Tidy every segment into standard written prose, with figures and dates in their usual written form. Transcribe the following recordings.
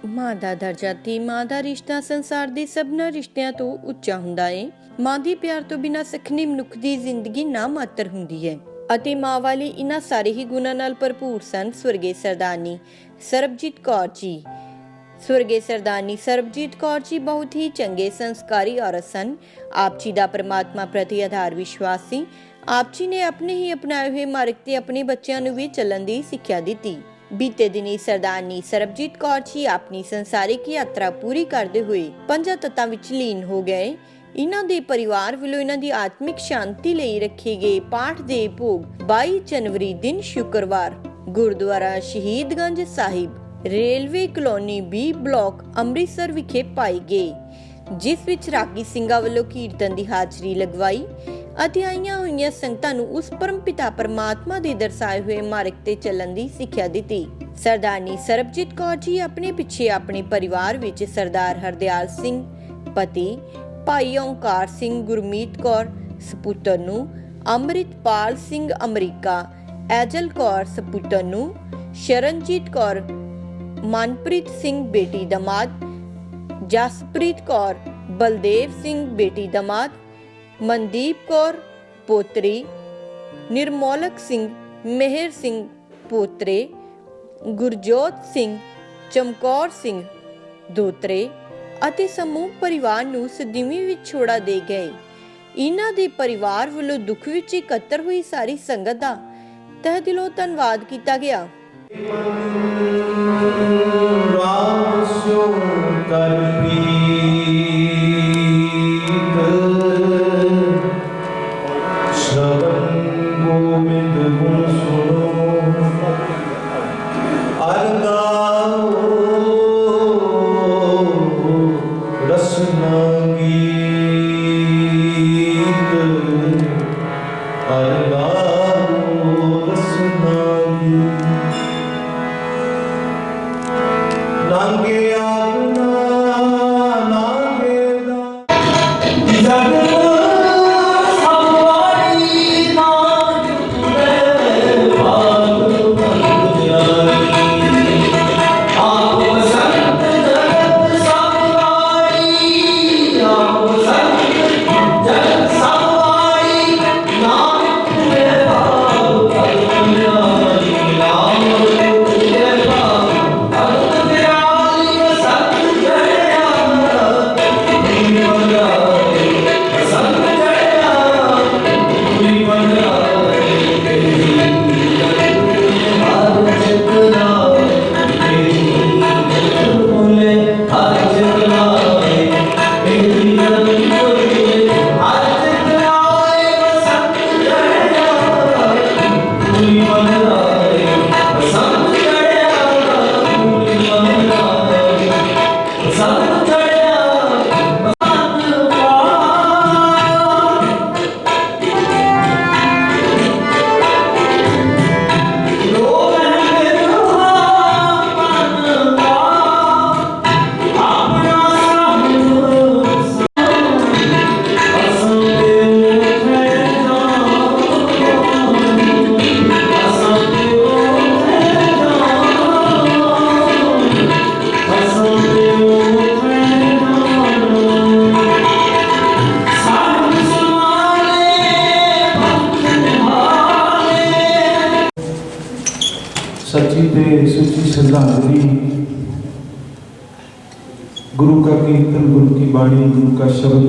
ਮਾਂ ਦਾ ਦਰਜਾ ਤੇ ਮਾਂ ਦਾ ਰਿਸ਼ਤਾ ਸੰਸਾਰ ਦੇ ਸਭਨਾਂ ਰਿਸ਼ਤਿਆਂ ਤੋਂ ਉੱਚਾ ਹੁੰਦਾ ਹੈ। ਮਾਂ ਦੇ ਪਿਆਰ ਤੋਂ ਬਿਨਾਂ ਸਖਣੀ ਮਨੁੱਖ ਦੀ ਜ਼ਿੰਦਗੀ ਨਾ ਮਾਤਰ ਹੁੰਦੀ ਹੈ ਅਤੇ ਮਾਂ ਵਾਲੇ ਇਹਨਾਂ ਸਾਰੇ ਹੀ ਗੁਣਾਂ ਨਾਲ ਭਰਪੂਰ ਸਨ ਸਵਰਗੀ ਸਰਦਾਰਨੀ ਸਰਬਜੀਤ ਕੌਰ ਜੀ। ਸਵਰਗੀ ਸਰਦਾਰਨੀ ਸਰਬਜੀਤ ਕੌਰ ਜੀ ਬਹੁਤ ਹੀ ਚੰਗੇ ਸੰਸਕਾਰੀ ਔਰਤ ਸਨ। ਆਪ ਜੀ ਦਾ ਪਰਮਾਤਮਾ ਪ੍ਰਤੀ ਆਧਾਰ ਵਿਸ਼ਵਾਸ ਸੀ। ਆਪ ਜੀ ਨੇ ਆਪਣੇ ਹੀ ਅਪਣਾਏ ਹੋਏ ਮਾਰਗ ਤੇ ਆਪਣੇ ਬੱਚਿਆਂ ਨੂੰ ਵੀ ਚੱਲਣ ਦੀ ਸਿੱਖਿਆ ਦਿੱਤੀ। ਬੀਤੇ ਦਿਨੀ ਸਰਦਾਰਨੀ ਸਰਬਜੀਤ ਕੌਰ ਜੀ ਆਪਣੀ ਸੰਸਾਰਿਕ ਯਾਤਰਾ ਪੂਰੀ ਕਰਦੇ ਹੋਏ ਪੰਜਾਂ ਤੱਤਾਂ ਵਿੱਚ ਲੀਨ ਹੋ ਗਏ। ਇਹਨਾਂ ਦੇ ਪਰਿਵਾਰ ਵੱਲੋਂ ਇਹਨਾਂ ਦੀ ਆਤਮਿਕ ਸ਼ਾਂਤੀ ਲਈ ਰੱਖੇ ਗਏ ਪਾਠ ਦੇ ਭੋਗ 22 ਜਨਵਰੀ ਦਿਨ ਸ਼ੁੱਕਰਵਾਰ ਗੁਰਦੁਆਰਾ ਸ਼ਹੀਦਗੰਜ ਸਾਹਿਬ railway colony B block Amritsar ਵਿਖੇ ਪਾਏ ਗਏ, ਜਿਸ ਵਿੱਚ ਰਾਗੀ ਸਿੰਘਾਂ ਵੱਲੋਂ ਕੀਰਤਨ ਦੀ ਹਾਜ਼ਰੀ ਲਗਵਾਈ ਅਤੇ ਆਈਆਂ ਹੋਈਆਂ ਸੰਗਤਾਂ ਨੂੰ ਉਸ ਪਰਮ ਪਿਤਾ ਪਰਮਾਤਮਾ ਦੇ ਦਰਸਾਏ ਹੋਏ ਮਾਰਗ ਤੇ ਚੱਲਣ ਦੀ ਸਿੱਖਿਆ ਦਿੱਤੀ। ਸਰਦਾਰਨੀ ਸਰਬਜੀਤ ਕੌਰ ਜੀ ਆਪਣੇ ਪਿੱਛੇ ਆਪਣੇ ਪਰਿਵਾਰ ਵਿੱਚ ਸਰਦਾਰ ਹਰਦਿਆਲ ਸਿੰਘ ਪਤੀ, ਭਾਈ ਓਂਕਾਰ ਸਿੰਘ ਗੁਰਮੀਤ ਕੌਰ ਸਪੁੱਤਰ ਨੂੰ, ਅੰਮ੍ਰਿਤਪਾਲ ਸਿੰਘ ਅਮਰੀਕਾ, ਐਜਲ ਕੌਰ ਸਪੁੱਤਰ ਨੂੰ, ਸ਼ਰਨਜੀਤ ਕੌਰ, ਮਨਪ੍ਰੀਤ ਸਿੰਘ ਬੇਟੀ ਦਮਾਦ, ਜਸਪ੍ਰੀਤ ਕੌਰ, ਬਲਦੇਵ ਸਿੰਘ ਬੇਟੀ ਦਮਾਦ, ਮਨਦੀਪ ਕੌਰ ਪੋਤਰੀ, ਨਿਰਮੋਲਕ ਸਿੰਘ, ਮਿਹਰ ਸਿੰਘ ਪੋਤਰੇ, ਗੁਰਜੋਤ ਸਿੰਘ, ਚਮਕੌਰ ਸਿੰਘ ਦੋਤਰੇ ਅਤੇ ਸਮੂਹ ਪਰਿਵਾਰ ਨੂੰ ਸਦੀਵੀ ਵਿੱਚ ਛੋੜਾ ਦੇ ਗਏ। ਇਹਨਾਂ ਦੇ ਪਰਿਵਾਰ ਵੱਲੋਂ ਦੁੱਖ ਵਿੱਚ ਇਕੱਤਰ ਹੋਈ ਸਾਰੀ ਸੰਗਤ ਦਾ ਤਹਿ ਦਿਲੋਂ ਧੰਨਵਾਦ ਕੀਤਾ ਗਿਆ। सच्ची ते सुची श्रद्धांजलि, गुरु का कीर्तन, गुरु की वाणी, गुरु का शब्द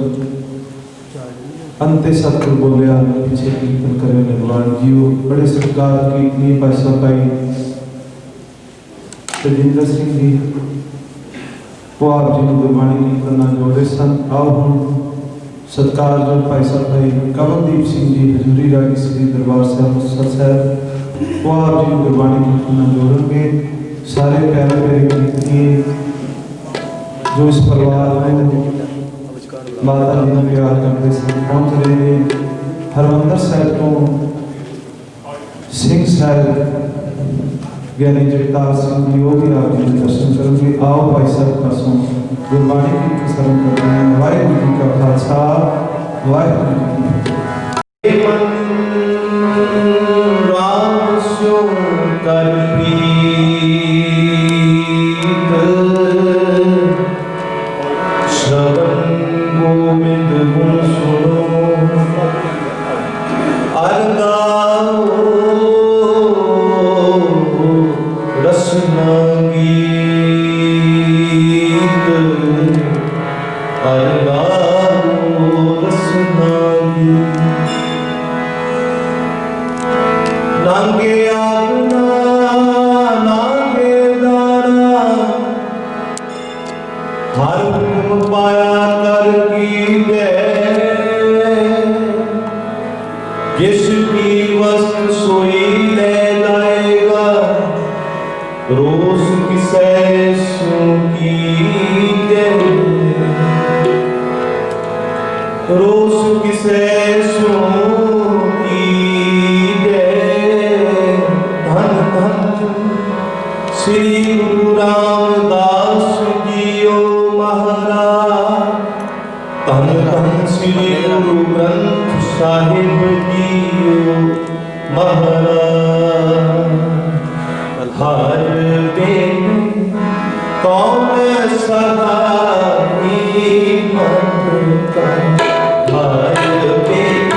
अंते सतगुरु बोलिया पीछे कीर्तन करे भगवान जीओ। बड़े सत्कार कीर्तनी पासा पाई तजिंदर सिंह जी वो आप जी गुरबाणी कीर्तन ना जोड़े सन। आओ हम सत्कार जो भाई साहब भाई कमलदीप सिंह जी हजूरी रागी श्री दरबार साहब मुक्तसर साहब वो आप जी गुरबाणी कीर्तन ना जोड़ेंगे। सारे प्यारे प्यारे कीर्तनी जो इस परिवार में माता जी का प्यार करते सन पहुंच रहे हैं। हरमंदर साहब तो सिंह साहब ज्ञानी जगतार सिंह जी वो भी आप जी दर्शन करेंगे। आओ भाई साहब परसों गुरबाणी की शरण करते हैं। वाहिगुरू जी का खालसा, वाहिगुरू जी की फतेह। कर प्रीत नांगे आगना नांगे दारा हर हुक्म पाया कर की जय जिसकी वस्त सोई ले जाएगा रोज किसे की जय रोज किसे की जय धन धन श्री गुरु रामदास जीओ महाराज धन धन श्री गुरु ग्रंथ साहिब जीओ महाराज हर दिन कौन सहाई मन का हर दिन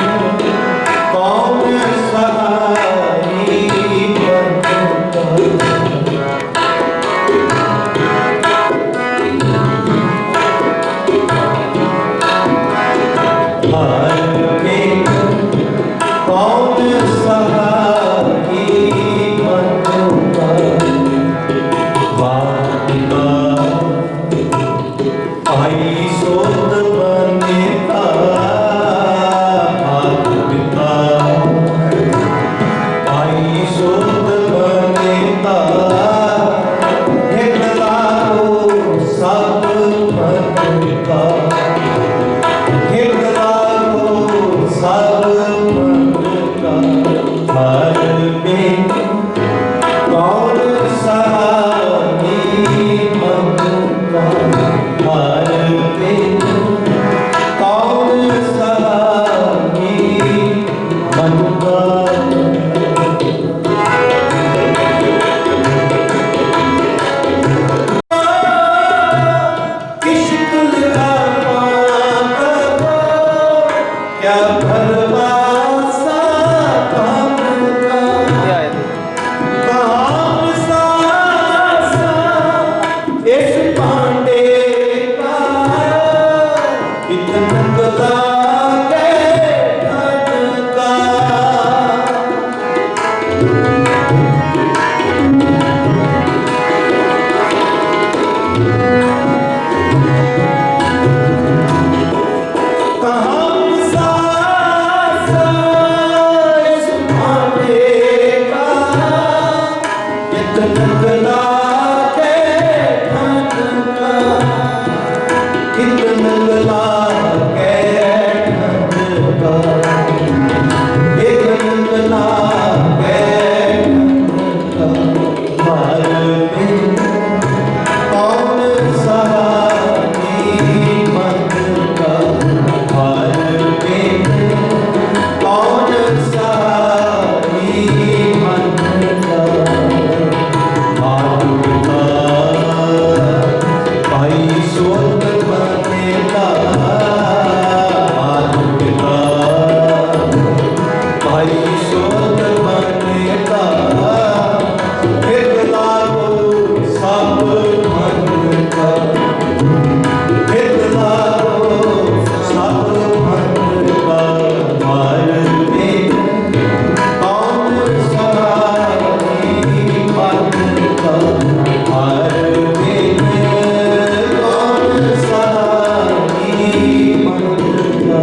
कौन सहाई मन का हर दिन कौन सहाई मन का आई सोत बनेता मात पिता आई सोत बनेता हितला को सब मनता हितला को सब मनता हर दिन कौन सहाई मनता हर दिन कौन सहाई मनता क्या भरवासा काम का काम सा इस पांडे का इतना गदा के धन का काम सा इस पांडे का इतना गदा के धन का इतना गदा के धन का इतना गदा के धन का हर दिन कौन सहाई मन का हर दिन कौन सहाई मन का मात पिता भाई सोत बनेता मात पिता भाई सोत बनेता हितला को सब मनता हितला को सब मनता हर दिन कौन सहाई मनता हर दिन कौन सहाई मनता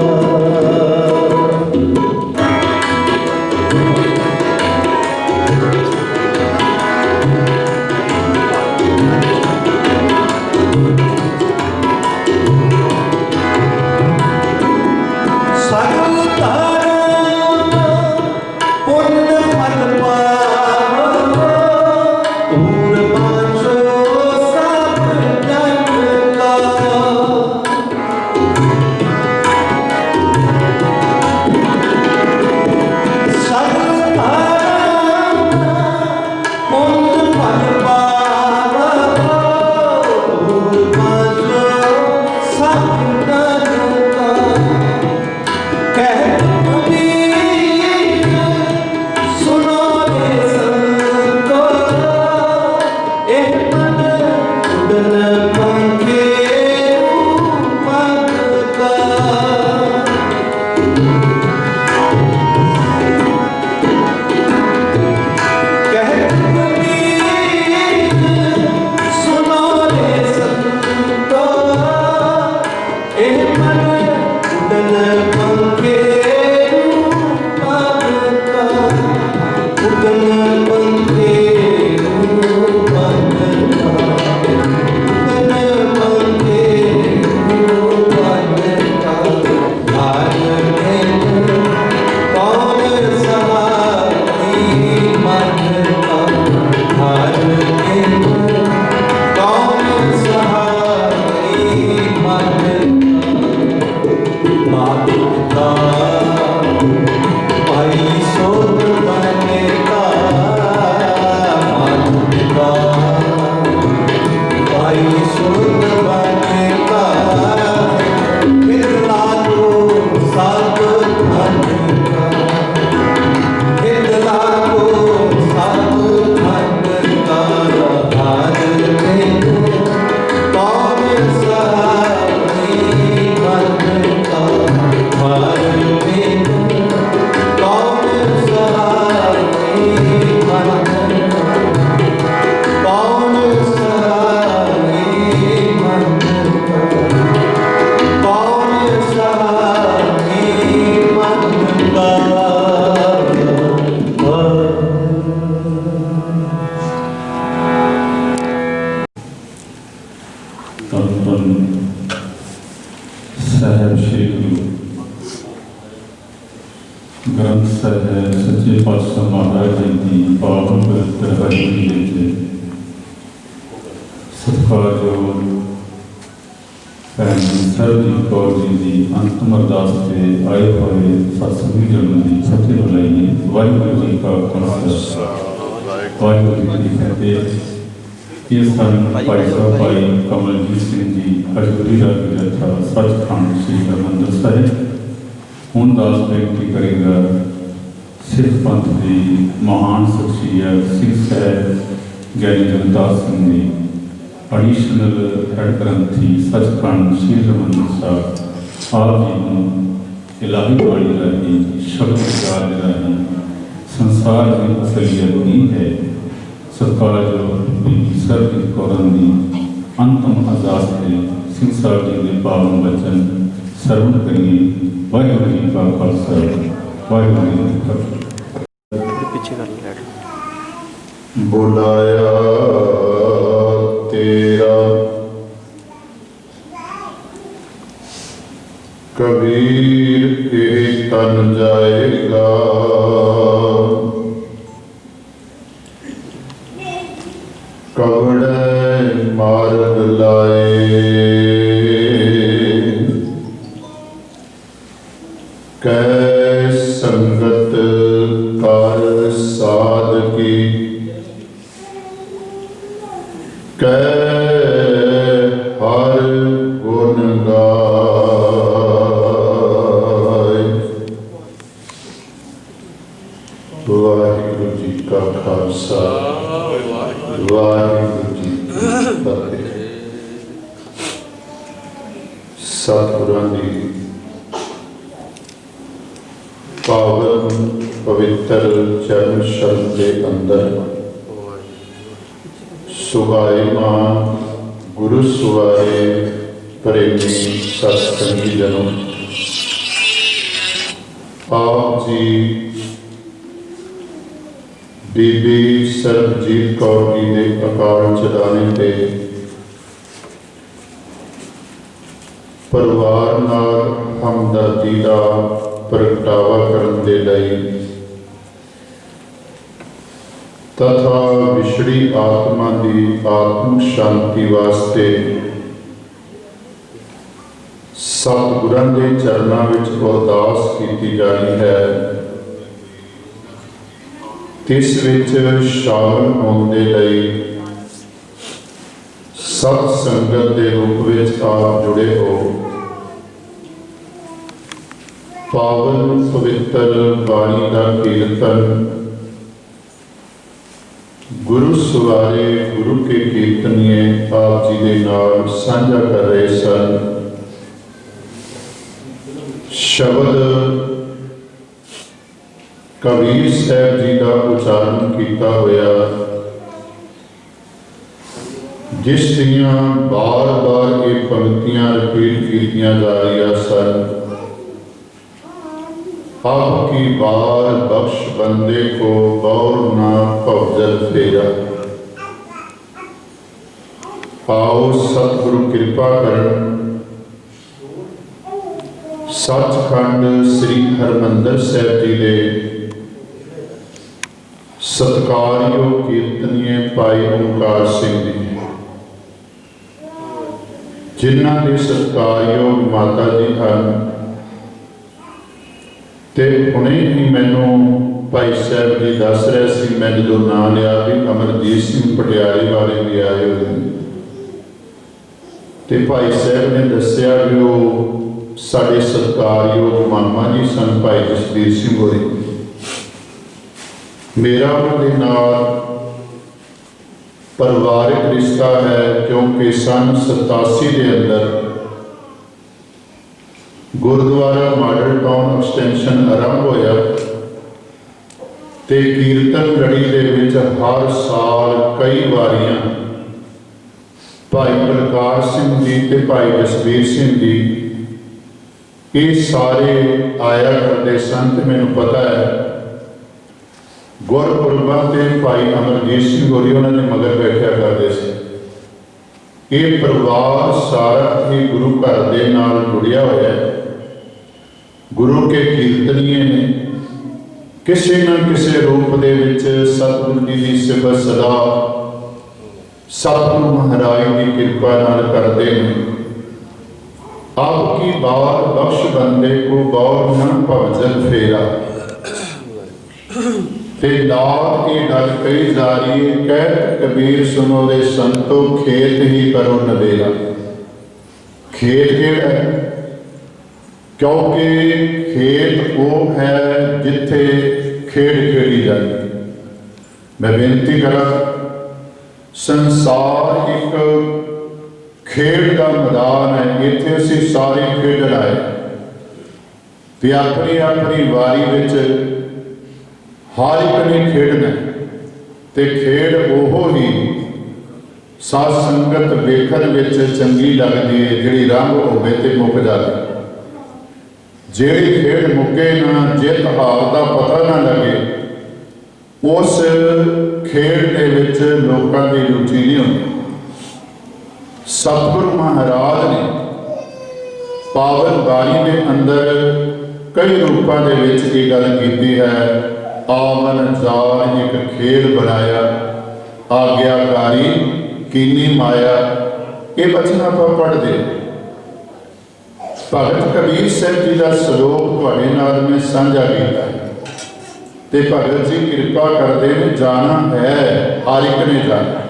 ग्रंथ साहिब सच्चे पातशाह महाराज जी की पावन पवित्र हजूरी विच सत्कारयोग भैन सरबजीत कौर जी की अंतिम अरदास से आए हुए सत्संगी जन की फतेह बुलाइए। वाहिगुरू जी का खालसा वाहिगुरू जी की फतेह। ये सन भाई साहब भाई कमलजीत सिंह जी हजूरी रागी जत्था सचखंड श्री हरिमंदिर साहिब। ਹੁਣ ਦਾਸ ਬੇਨਤੀ ਕਰੇਗਾ ਸਿੱਖ ਪੰਥ ਦੀ ਮਹਾਨ ਸ਼ਖਸੀਅਤ ਸਿੰਘ ਸਾਹਿਬ ਗਿਆਨੀ ਜਗਤਾਰ ਸਿੰਘ ਜੀ ਐਡੀਸ਼ਨਲ ਹੈਡ ਗ੍ਰੰਥੀ ਸੱਚਖੰਡ ਸ੍ਰੀ ਹਰਿਮੰਦਰ ਸਾਹਿਬ ਆਪ ਜੀ ਨੂੰ ਇਲਾਹੀ ਬਾਣੀ ਰਾਹੀਂ ਸ਼ਬਦ ਵਿਚਾਰ ਰਾਹੀਂ ਸੰਸਾਰ ਦੀ ਅਸਲੀਅਤ ਕੀ ਹੈ ਸਤਿਕਾਰਯੋਗ ਬੀਬੀ ਸਰਬਜੀਤ ਕੌਰ ਦੀ ਅੰਤਮ ਅਰਦਾਸ ਤੇ ਸਿੰਘ ਸਾਹਿਬ ਜੀ ਦੇ ਪਾਵਨ ਬਚਨ ਸਰਵਣ ਕਰੀਏ। वाहिगुरू जी का खालसा वाहिगुरू जी की फतेह। पीछे कर ले बुलाया तेरा कबीर के तन जाएगा कवड़े मार्ग लाए कै संगत कर साध की कै हर गुण गाए। वाहिगुरू जी का खालसा वाहिगुरू जी की फतेह। सतगुरां दी पावन पवित्र चरण शरण के अंदर सुभाएमान गुरु सुभाए प्रेमी सत्संगी जनों, आप जी बीबी सरबजीत कौर जी के अकाल चलाने पे परिवार नाल हमदर्दी का प्रगटावा करने के लिए तथा विछड़ी आत्मा की आत्मिक शांति वास्ते सतगुरां के चरणों में अरदास की जानी है। इस विच शामिल होने के लिए सत संगत के रूप में आप जुड़े हो। पावन पवित्र बाणी का कीर्तन गुरु सवारे गुरु के कीर्तनीय आप जी के नाल साझा कर रहे सन। शब्द कबीर साहब जी का उच्चारण किया होया जिस दियां बार बार ये पंक्तियां रिपीट कीतियां जा रही सन। आपकी बार बख्श बंदे को गौर ना पवजल फेरा। आओ सतगुरु कृपा कर सचखंड श्री हरिमंदिर साहिब जी के सत्कारयोग कीर्तनीय भाई ओंकार सिंह जी जिन्हां के सत्कारयोग माता जी हैं ते हुणे ही मैनू भाई साहब जी दस रहे सी। मैं जो नाम लिया भी अमरजीत सिंह पटियाले वाले भी आए हुए ते भाई साहब ने दसिया भी वो साडे सत्कारयोग मामा जी सन भाई जसबीर सिंह होरी। मेरा उन्होंने नाल परिवारिक रिश्ता है क्योंकि सन 87 के अंदर गुरुद्वारा मॉडल टाउन एक्सटेंशन आरंभ होया ते कीर्तन लड़ी दे विच हर साल कई वारियां भाई प्रकाश सिंह जी ते भाई जसबीर सिंह जी ये सारे आया करते सन। ते मैनूं पता है गुरपुरबां ते भाई अमरजीत सिंह होरी उन्होंने मगर बैठा करते थे। ये परिवार सारा ही गुरु घर के नाल जुड़िया होया है। गुरु के कीर्तनीय ने ਕਿਸੇ ਨਾ ਕਿਸੇ ਰੂਪ ਦੇ ਵਿੱਚ ਸਤਿਗੁਰੂ ਜੀ ਦੀ ਸਿਫਤ ਸਦਾ ਸਤਿਗੁਰੂ ਮਹਾਰਾਜ ਦੀ ਕਿਰਪਾ ਨਾਲ ਕਰਦੇ ਨੇ। ਆਪਕੀ ਬਾਰ ਬਖਸ਼ ਬੰਦੇ ਕੋ ਗੌਰ ਨਾ ਭਵਜਨ ਫੇਰਾ। ਤੇ ਨਾਲ ਇਹ ਗੱਲ ਕਹੀ ਜਾ ਰਹੀ ਹੈ, ਕਹਿ ਕਬੀਰ ਸੁਨੋ ਰੇ ਸੰਤੋ ਖੇਤ ਹੀ ਕਰੋ ਨਵੇਲਾ। ਖੇਤ ਕਿਹੜਾ ਹੈ? ਕਿਉਂਕਿ ਖੇਤ ਉਹ ਹੈ ਜਿੱਥੇ ਖੇਡ ਖੇਡੀ ਜਾਂਦੀ। ਮੈਂ ਬੇਨਤੀ ਕਰਾਂ, ਸੰਸਾਰ ਇੱਕ ਖੇਡ ਦਾ ਮੈਦਾਨ ਹੈ, ਇੱਥੇ ਅਸੀਂ ਸਾਰੇ ਖੇਡਣ ਆਏ ਤੇ ਆਪਣੀ ਆਪਣੀ ਵਾਰੀ ਵਿੱਚ ਹਰ ਇੱਕ ਨੇ ਖੇਡਣਾ ਤੇ ਖੇਡ ਉਹ ਹੀ ਸਾਧ ਸੰਗਤ ਵੇਖਣ ਵਿੱਚ ਚੰਗੀ ਲੱਗਦੀ ਹੈ ਜਿਹੜੀ ਰੰਗ ਹੋਵੇ ਤੇ ਮੁੱਕ ਜਾਵੇ। ਜਿਹੜੀ ਖੇਡ ਮੁੱਕੇ ਨਾ, ਜਿੱਤ ਹਾਰ ਦਾ ਪਤਾ ਨਾ ਲੱਗੇ, ਉਸ ਖੇਡ ਦੇ ਵਿੱਚ ਲੋਕਾਂ ਦੀ ਰੁਚੀ ਨਹੀਂ ਹੁੰਦੀ। ਸਤਿਗੁਰੂ ਮਹਾਰਾਜ ਨੇ ਪਾਵਨ ਬਾਣੀ ਦੇ ਅੰਦਰ ਕਈ ਰੂਪਾਂ ਦੇ ਵਿੱਚ ਇਹ ਗੱਲ ਕੀਤੀ ਹੈ। ਆਵਨ ਜਾਨ ਇੱਕ ਖੇਡ ਬਣਾਇਆ, ਆਗਿਆਕਾਰੀ ਕੀਨੀ ਮਾਇਆ। ਇਹ ਬਚਨ ਆਪਾਂ ਪੜ੍ਹਦੇ। ਭਗਤ ਕਬੀਰ ਸਾਹਿਬ ਜੀ ਦਾ ਸ਼ਲੋਕ ਤੁਹਾਡੇ ਨਾਲ ਮੈਂ ਸਾਂਝਾ ਕੀਤਾ ਤੇ ਭਗਤ ਜੀ ਕਿਰਪਾ ਕਰਦੇ ਨੇ, ਜਾਣਾ ਹੈ ਹਰ ਇੱਕ ਨੇ ਜਾਣਾ।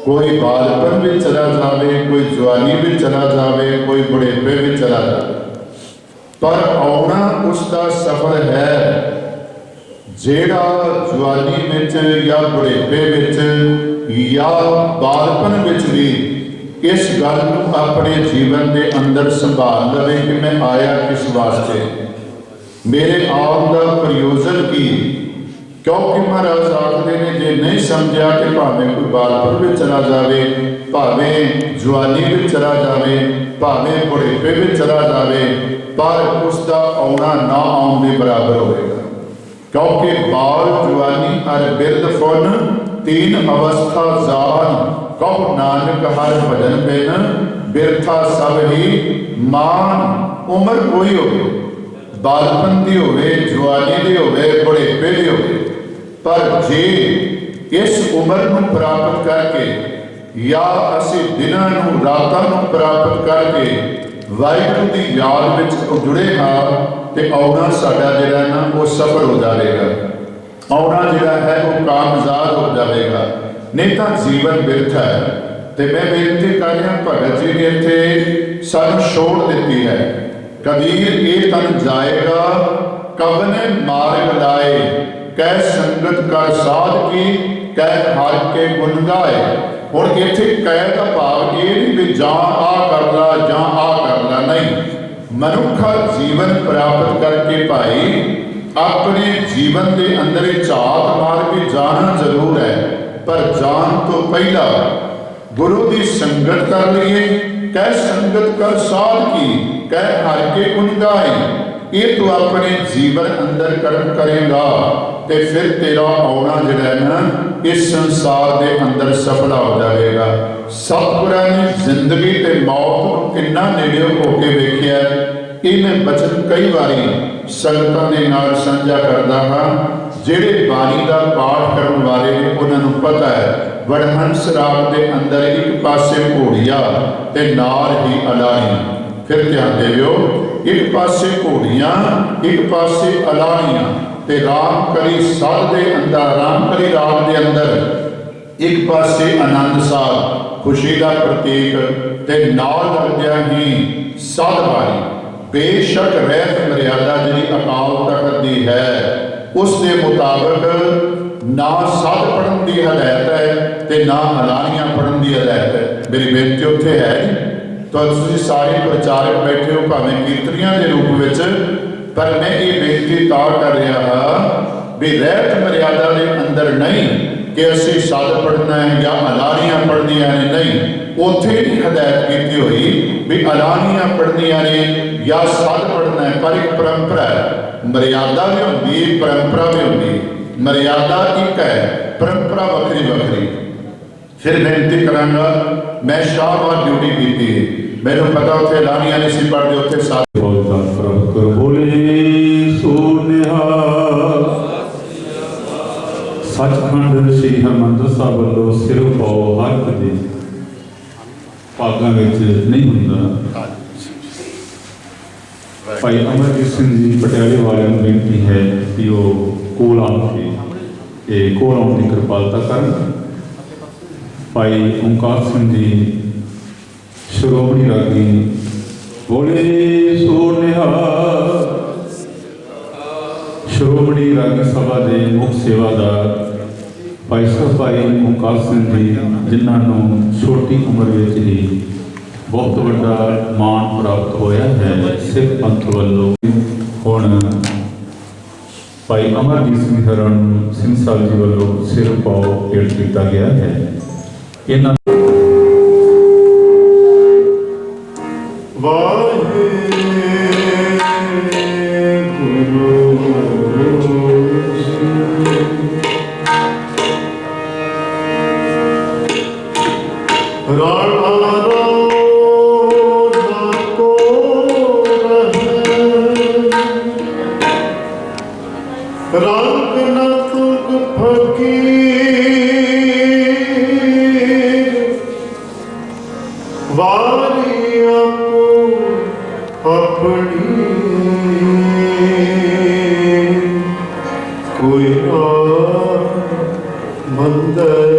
ਕੋਈ ਬਾਲਪਨ ਵਿੱਚ ਚਲਾ ਜਾਵੇ, ਕੋਈ ਜਵਾਨੀ ਵਿੱਚ ਚਲਾ ਜਾਵੇ, ਕੋਈ ਬੁਢੇਪੇ ਵਿੱਚ ਚਲਾ ਜਾਵੇ, ਪਰ ਆਉਣਾ ਉਸ ਦਾ ਸਫ਼ਰ ਹੈ। ਜਿਹੜਾ ਜਵਾਨੀ ਵਿੱਚ ਜਾਂ ਬੁਢੇਪੇ ਵਿੱਚ ਜਾਂ ਬਾਲਪਨ ਵਿੱਚ ਵੀ ਇਸ ਗੱਲ ਨੂੰ ਆਪਣੇ ਜੀਵਨ ਦੇ ਅੰਦਰ ਸੰਭਾਲ ਲਵੇ ਕਿ ਮੈਂ ਆਇਆ ਕਿਸ ਵਾਸਤੇ, ਮੇਰੇ ਆਉਣ ਦਾ ਪ੍ਰਯੋਜਨ ਕੀ। ਕਿਉਂਕਿ ਮਹਾਰਾਜ ਆਖਦੇ ਨੇ, ਜੇ ਨਹੀਂ ਸਮਝਿਆ ਕਿ ਭਾਵੇਂ ਕੋਈ ਬਾਲਪਨ ਵਿੱਚ ਚਲਾ ਜਾਵੇ, ਭਾਵੇਂ ਜਵਾਨੀ ਵਿੱਚ ਚਲਾ ਜਾਵੇ, ਭਾਵੇਂ ਬੁਢੇਪੇ ਵਿੱਚ ਚਲਾ ਜਾਵੇ, ਪਰ ਉਸ ਦਾ ਆਉਣਾ ਨਾ ਆਉਣ ਦੇ ਬਰਾਬਰ ਹੋਵੇਗਾ। ਕਿਉਂਕਿ ਬਾਲ ਜਵਾਨੀ ਅਰ ਬਿਰਧ ਫੁਨ तीन अवस्था जान, कहो नानक हर भजन बिन बिरथा सब ही मान। उम्र कोई हो, बालपन दी होवे, जवानी दी होवे, बुढ़ेपे दी होवे, पर जे इस उम्र नूं प्राप्त करके या असी दिनां नूं रातां नूं प्राप्त करके वाहिगुरू दी याद विच जुड़े हाँ ते आउणा साडा जिहड़ा ना वो सफल हो जाएगा। आउणा जिहड़ा है वो कामयाब हो जाएगा, नहीं तो जीवन बिरथ है। तो मैं बेनती कर रहा, भगत जी ने इत्थे सानूं छोड़ दी है। कबीर ये तन जाएगा कवने मार्ग लाए, कह संगत कर साध की, कह हर के गुण गाए। हुण इत्थे कह का भाव ये नहीं भी जां आ कर ला जां आ कर ला, नहीं। मनुखा जीवन प्राप्त करके भाई अपने जीवन के अंदर झात मार के जाना जरूर है, पर जान तो पहला गुरु की संगत कर लीए। कह संगत कर साध की, कह हर के गुण गाए। ये तो अपने जीवन अंदर कर्म करेगा तो फिर तेरा आउणा जिहड़ा है ना इस संसार के अंदर सफला हो जाएगा। सतगुरां ने जिंदगी ते मौत को कितना नेड़े होके वेखिया। ये मैं बचन कई बारी संगतां दे नाल साझा करदा हां। जिहड़े बाणी दा पाठ करन वाले ने उन्हां नूं पता है वड़हंस राग के अंदर एक पासे घोड़िया ते नाल ही अलाणी। फिर ध्यान देविओ, एक पासे घोड़ियां एक पासे अलाणियां ते राम करी साध दे अंदर, राम करी राग के अंदर एक पासे आनंद साध खुशी का प्रतीक ते नाल लगदिया ही साध बाणी। बेशक रहत मर्यादा जी अकाल तखत दी है, उसके मुताबिक ना साध पढ़न की हदायत है ते ना अलानियां पढ़न की हदायत है। मेरी बेनती उत्थे है तो तुसीं सारे प्रचारक बैठे हो भावें कीर्तनियां के रूप में, पर मैं ये बेनती तां कर रहा हाँ भी रहत मर्यादा के अंदर नहीं कि असीं साध पढ़ना है या अलानियां पढ़नियां ने, नहीं। उत्थे ही हदायत की हुई भी अलानियां पढ़नियां ने या साध पढ़ना है, पर एक परंपरा है। मर्यादा भी होंगी, परंपरा भी होंगी। मर्यादा एक है, परंपरा वखरी वखरी। फिर बेनती करांगा, मैं शाहबाद ड्यूटी की है, मैनू पता उत्थे अलानियां नहीं सी पढ़ते, उत्थे साध बोले सो निहाल ਸੱਚਖੰਡ ਸ੍ਰੀ ਹਰਿਮੰਦਰ ਸਾਹਿਬ ਵੱਲੋਂ ਸਿਰ ਪਾਓ ਹਰ ਇੱਕ ਦੇ ਭਾਗਾਂ ਵਿੱਚ ਨਹੀਂ ਹੁੰਦਾ। ਭਾਈ ਅਮਰਜੀਤ ਸਿੰਘ ਜੀ ਪਟਿਆਲੇ ਵਾਲਿਆਂ ਨੂੰ ਬੇਨਤੀ ਹੈ ਕਿ ਉਹ ਕੋਲ ਆਉਣ ਦੀ ਕਿਰਪਾਲਤਾ ਕਰਨ। ਭਾਈ ਓਂਕਾਰ ਸਿੰਘ ਜੀ ਸ਼੍ਰੋਮਣੀ ਰਾਗੀ ਬੋਲੇ ਸੋ ਨਿਹਾਲ, ਸ਼੍ਰੋਮਣੀ ਰਾਗੀ ਸਭਾ ਦੇ ਮੁੱਖ ਸੇਵਾਦਾਰ ਭਾਈ ਸਾਹਿਬ ਭਾਈ ਓਂਕਾਰ ਸਿੰਘ ਜੀ, ਜਿਨ੍ਹਾਂ ਨੂੰ ਛੋਟੀ ਉਮਰ ਵਿੱਚ ਹੀ ਬਹੁਤ ਵੱਡਾ ਮਾਣ ਪ੍ਰਾਪਤ ਹੋਇਆ ਹੈ ਸਿੱਖ ਪੰਥ ਵੱਲੋਂ। ਹੁਣ ਭਾਈ ਅਮਰਜੀਤ ਸਿੰਘ ਹਰਨ ਸਿੰਘ ਸਾਹਿਬ ਜੀ ਵੱਲੋਂ ਸਿਰ ਪਾਓ ਭੇਟ ਕੀਤਾ ਗਿਆ ਹੈ। ਇਹਨਾਂ रंग न तुग फकीर वारिया को अपनी कोई मंदिर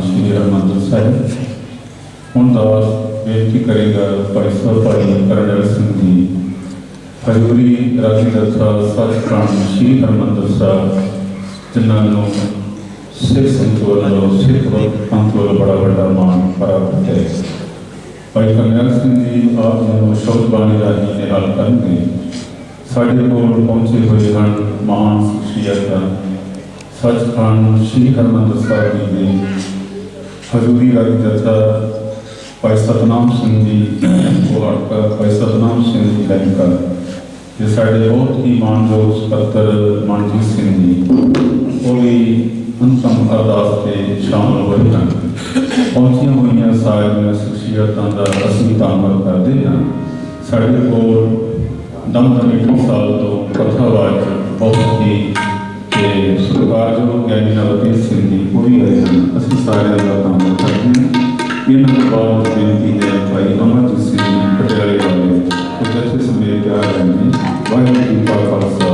श्री हरिमंदिर साहिब। ਹੁਣ ਦਾਸ ਬੇਨਤੀ ਕਰੇਗਾ ਭਾਈ ਸਾਹਿਬ ਭਾਈ ਕਰਨੈਲ ਸਿੰਘ ਜੀ ਹਜ਼ੂਰੀ ਰਾਗੀ ਦਰਸਾ ਸੱਚਖੰਡ श्री हरिमंदिर ਸਾਹਿਬ, ਜਿਨ੍ਹਾਂ ਨੂੰ ਸਿੱਖ ਸੰਗਤ ਵੱਲੋਂ ਸਿੱਖ ਪੰਥ ਵੱਲੋਂ ਬੜਾ ਵੱਡਾ ਮਾਣ ਪ੍ਰਾਪਤ ਹੈ। ਭਾਈ ਕਰਨੈਲ ਸਿੰਘ ਜੀ ਆਪ ਨੂੰ ਸ਼ਬਦ ਬਾਣੀ ਰਾਹੀਂ ਨਿਹਾਲ ਕਰਨਗੇ। ਸਾਡੇ ਕੋਲ ਪਹੁੰਚੇ ਹੋਏ ਹਨ ਮਹਾਨ ਸ਼ਖਸੀਅਤਾਂ ਸੱਚਖੰਡ श्री हरिमंदिर ਸਾਹਿਬ जी ਦੇ हजूरी रागी दरसा भाई सतनाम सिंह जी कोहाड़का, भाई सतनाम सिंह जी लैंका, ये साढ़े बहुत ही मानयोग सकत्तर मनजीत सिंह जी वो भी अंतम अरदास से शामिल हुए हैं। पहुंचिया हुई सारिया शख्सियतों का असली धन्यवाद करते हैं। साढ़े को दम कमेटी साल तो कथावाच बहुत ही सत्कारयोग ज्ञानी नवतेज सिंह जी पूरी आए हैं। असं सारे का धन्यवाद करते हैं। इन्होंने बाद बेनती है भाई अमरजीत सिंह जी पटियाले वाले तो जैसे समेत आ रहे हैं। वाहिगुरू जी का खालसा।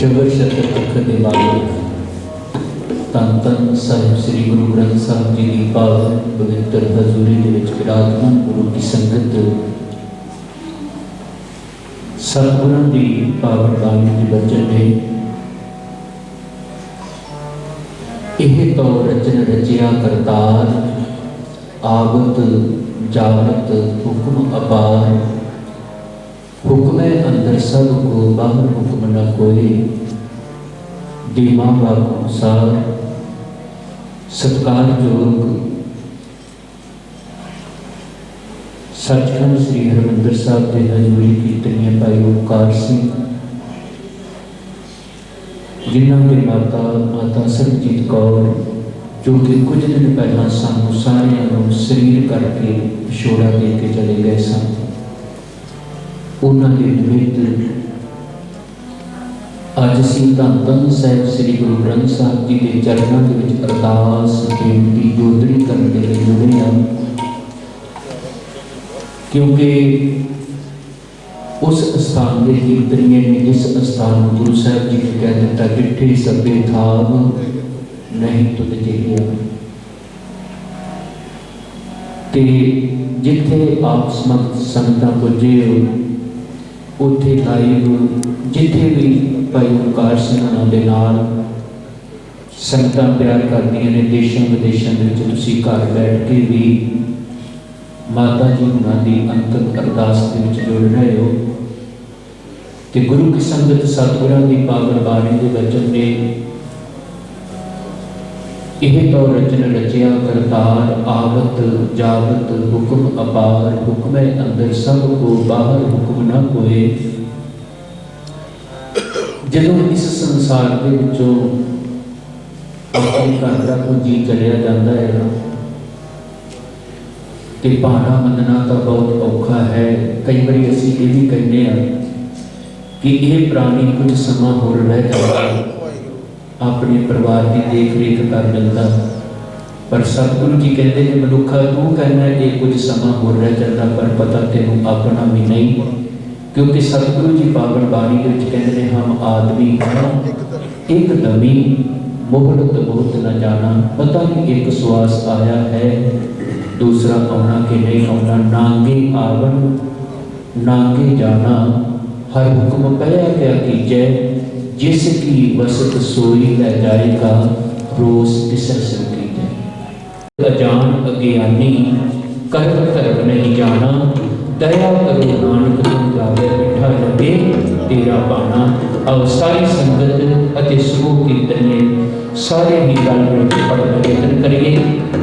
चौगर शतर अखर के मालिक धन धन साहिब श्री गुरु ग्रंथ साहिब जी की पावन पवित्र हजूरी के विच विराजमान गुरु की संगत सतगुरां की पावन बाणी की वचन ने यह तो रचन रचिया करतार आवत जावत हुक्म अपार हुक्म अंदर सब को बाहर हुक्म न कोई दीमा बाकुसार सत्कार जोग सचखंड श्री हरमंदिर साहब के हजूरी कीर्तनिया भाई ओंकार सिंह जिन्हों के माता सरबजीत कौर जो कि कुछ दिन पहला सानू सारियां शरीर करके विछोड़ा दे के चले गए सन उन्होंने निमित्त अज असीं धन धन साहिब श्री गुरु ग्रंथ साहिब जी के चरणों के विच अरदास बेनती जोदड़ी करने के लिए जुड़े हैं क्योंकि उस स्थान के कीर्तनिए ने जिस स्थान को गुरु साहिब जी ने कह दिता डिठे सबे थाव नहीं तुझ जिहिया ते जिथे आप संगतां पुजे उत्थे लाइव जिथे भी भाई ओंकार सिंह दे नाल संगतां प्यार करदियां ने देशों विदेशों के विच तुसीं घर बैठ के भी माता जी हुणां दी अंतिम अरदास दे विच जुड़ रहे हो ते गुरु की संगत सतगुरां दी पावन बाणी दे वचन ने यह तो रचन रचिया करतार आवत जावत हुक्म अपार हुक्म अंदर सब को बाहर हुक्म न कोई जदों इस संसार के विचों अपने घर का कोई जी चलिया जाता है ना तो भाना मनना तो बहुत औखा है कई बार असीं ये भी कहते हैं कि यह प्राणी कुछ समा होर रह जाता है अपने परिवार की देख रेख कर लेता पर सतगुरु जी कहते हैं मनुखा तू कहना ये कुछ समा हो रह जाता पर पता तेनों अपना भी नहीं क्योंकि सतगुरु जी पावन बाणी के कहते हैं हम आदमी एक दमी मुहूर्त बहुत न जाना पता नहीं एक श्वास आया है दूसरा आना कि नहीं आना नांगे आवन नांगे जाना हर हुक्म पहला क्या कीजै जिसकी वसत सोई रह जाएगा रोज विसर्जन कीजिए अजान अज्ञानी कर्म धर्म नहीं जाना दया करो नानक तुम गावे मिठा लगे तेरा बाना और सारी संगत अति समूह कीर्तने सारे ही गल मिल के पढ़ कीर्तन करिए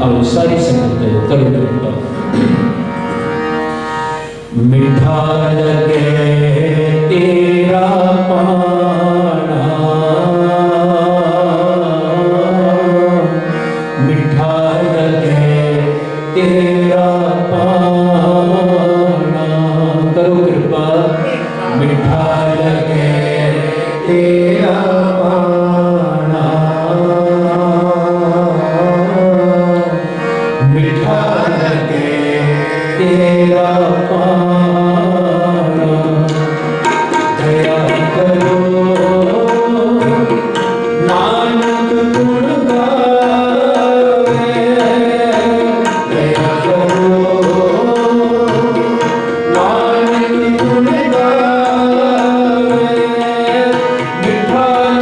और सारी संगत करो कृपा मिठा लगे तेरा पाना मिठा लगे तेरा पाना करो कृपा मिठा लगे तेरा पाना मिठा लगे तेरा मिठा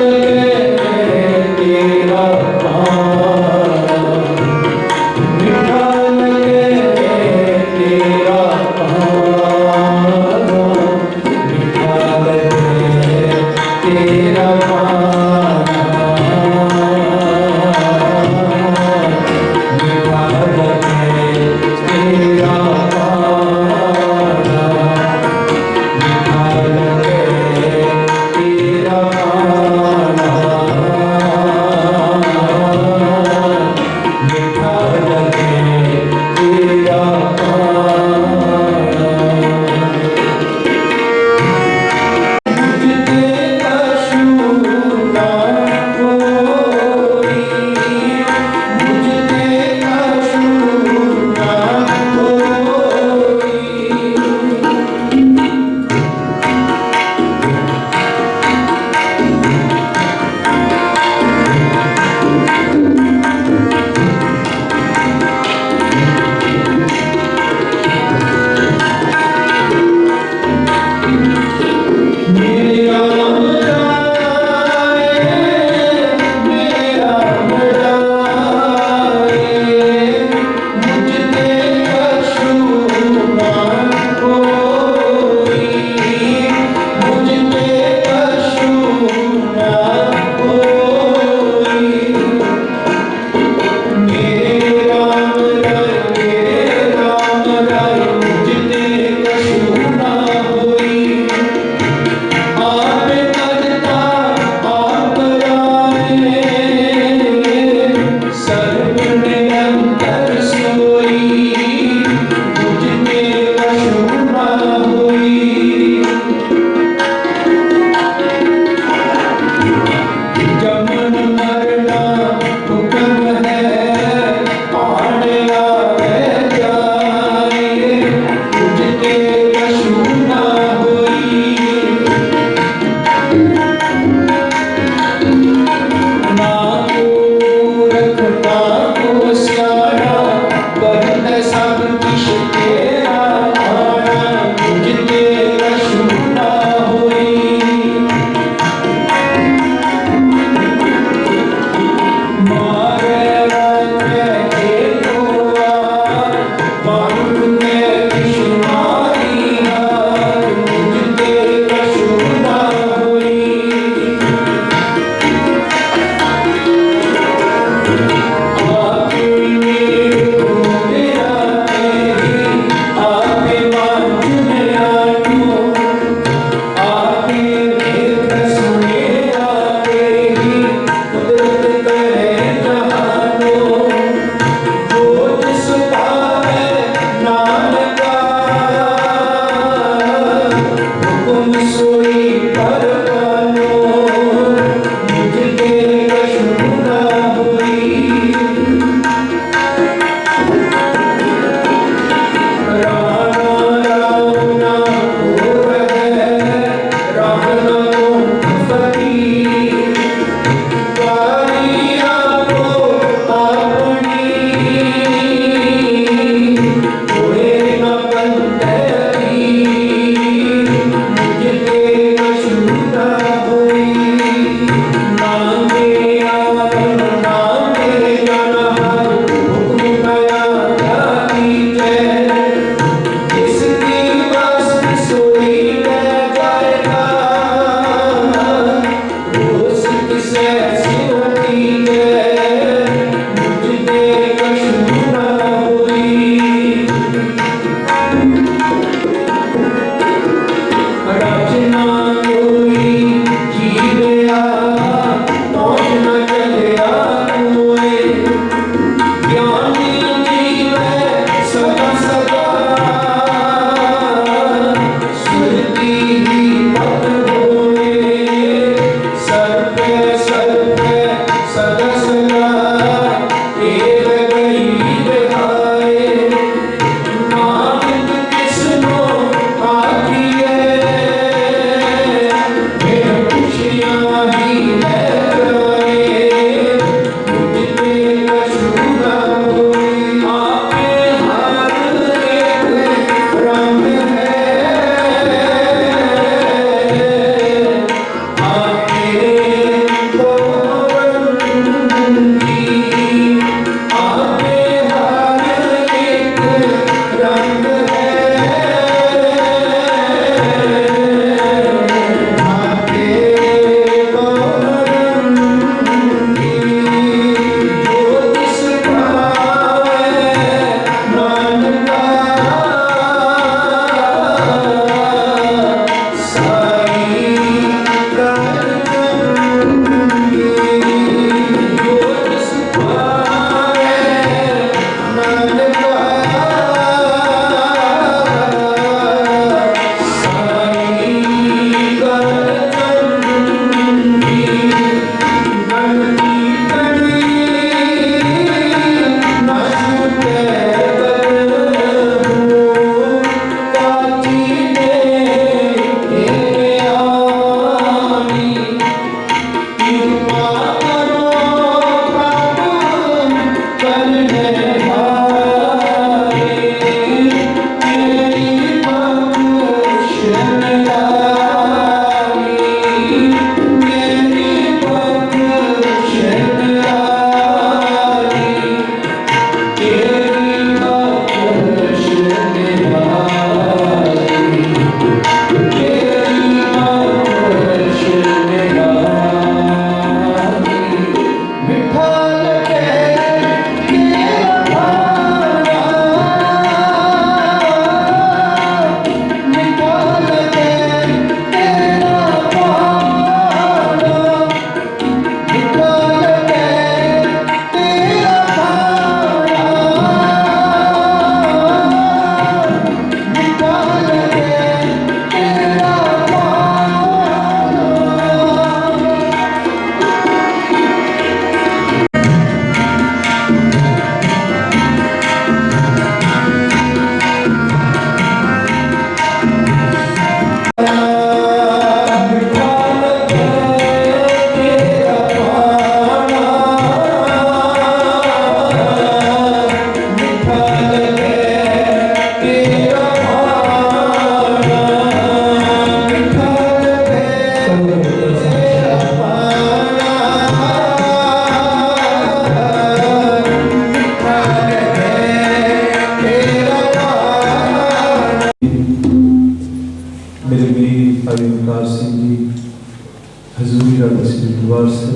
हजूरी रागी श्री दरबार से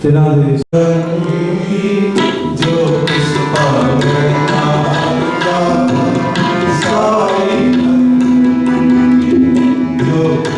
तिना दे जो किस जो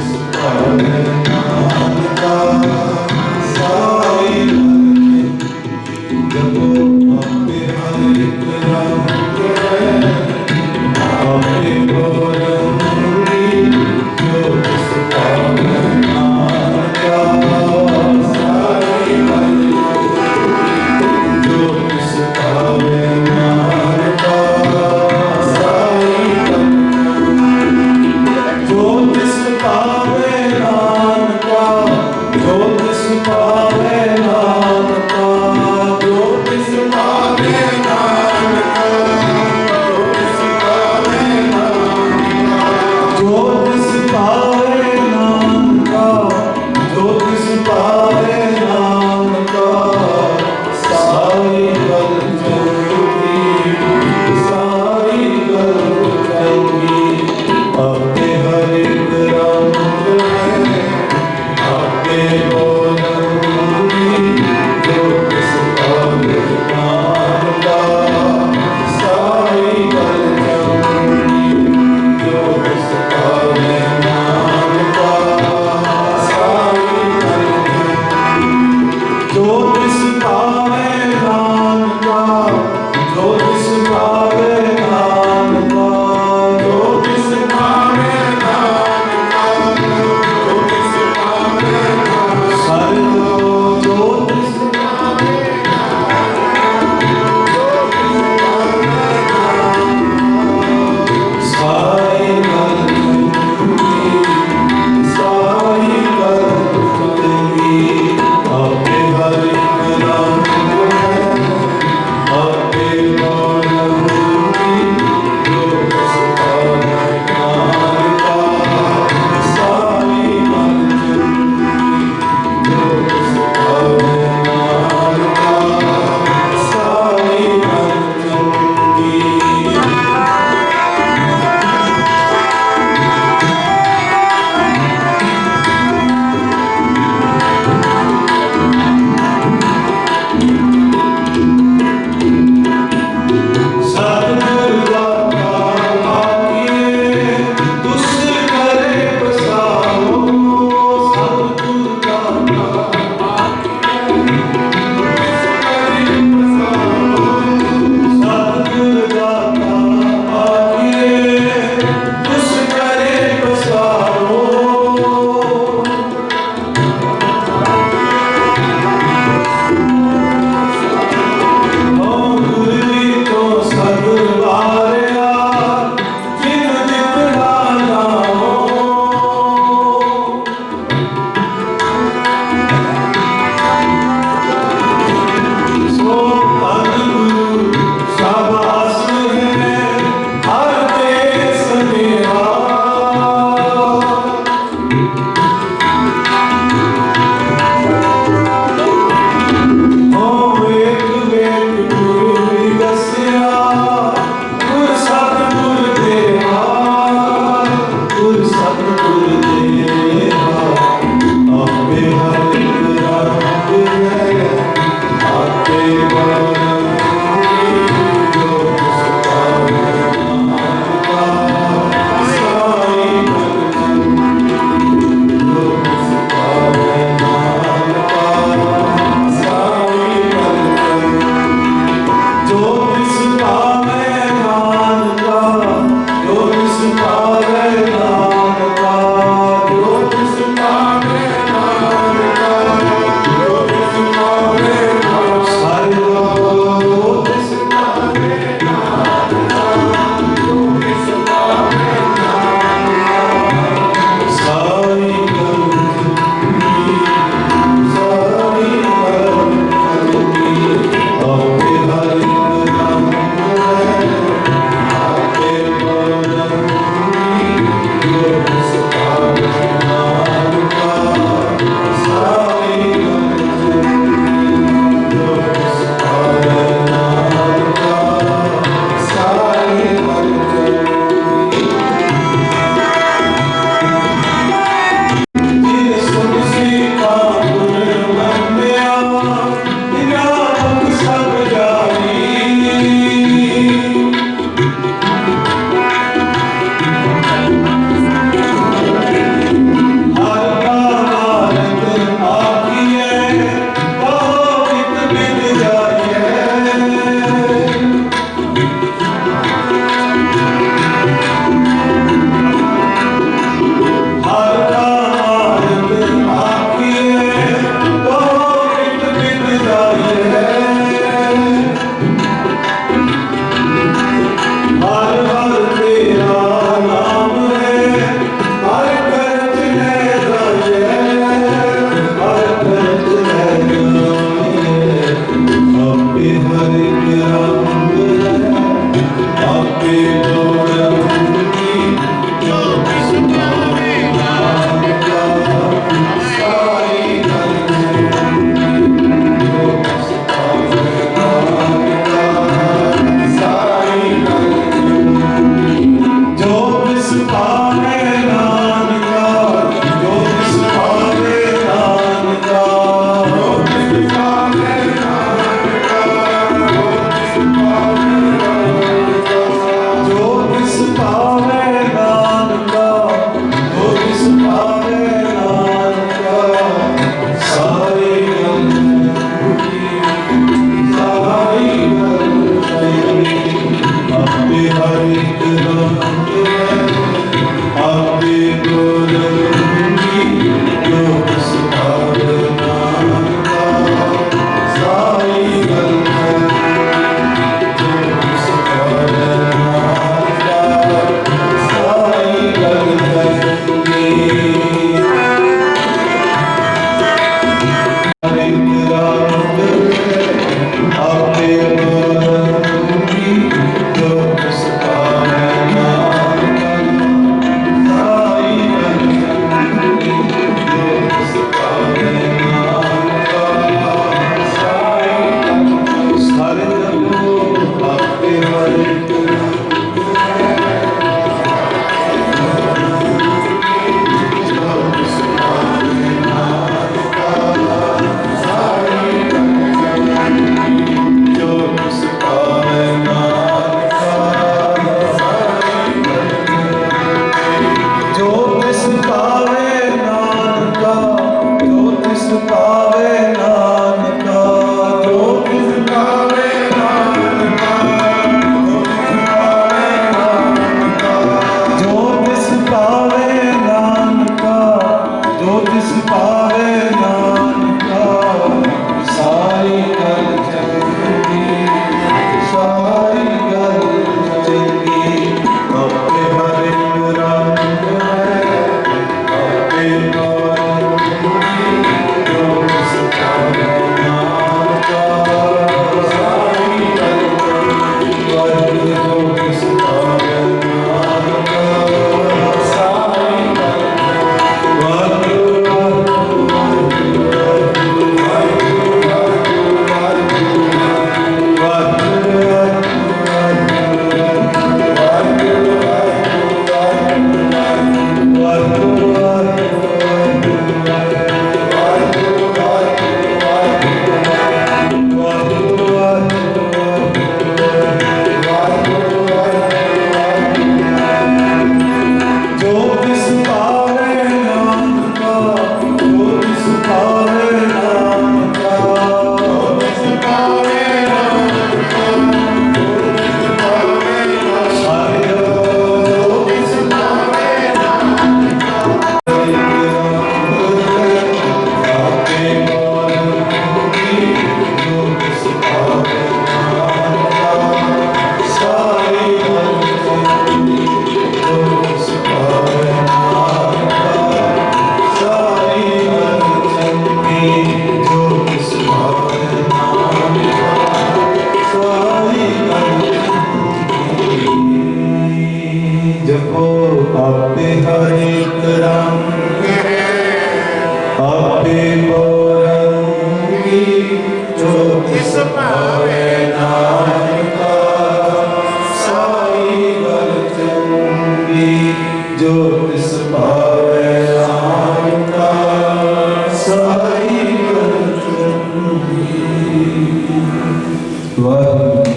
ਵਾਹਿਗੁਰੂ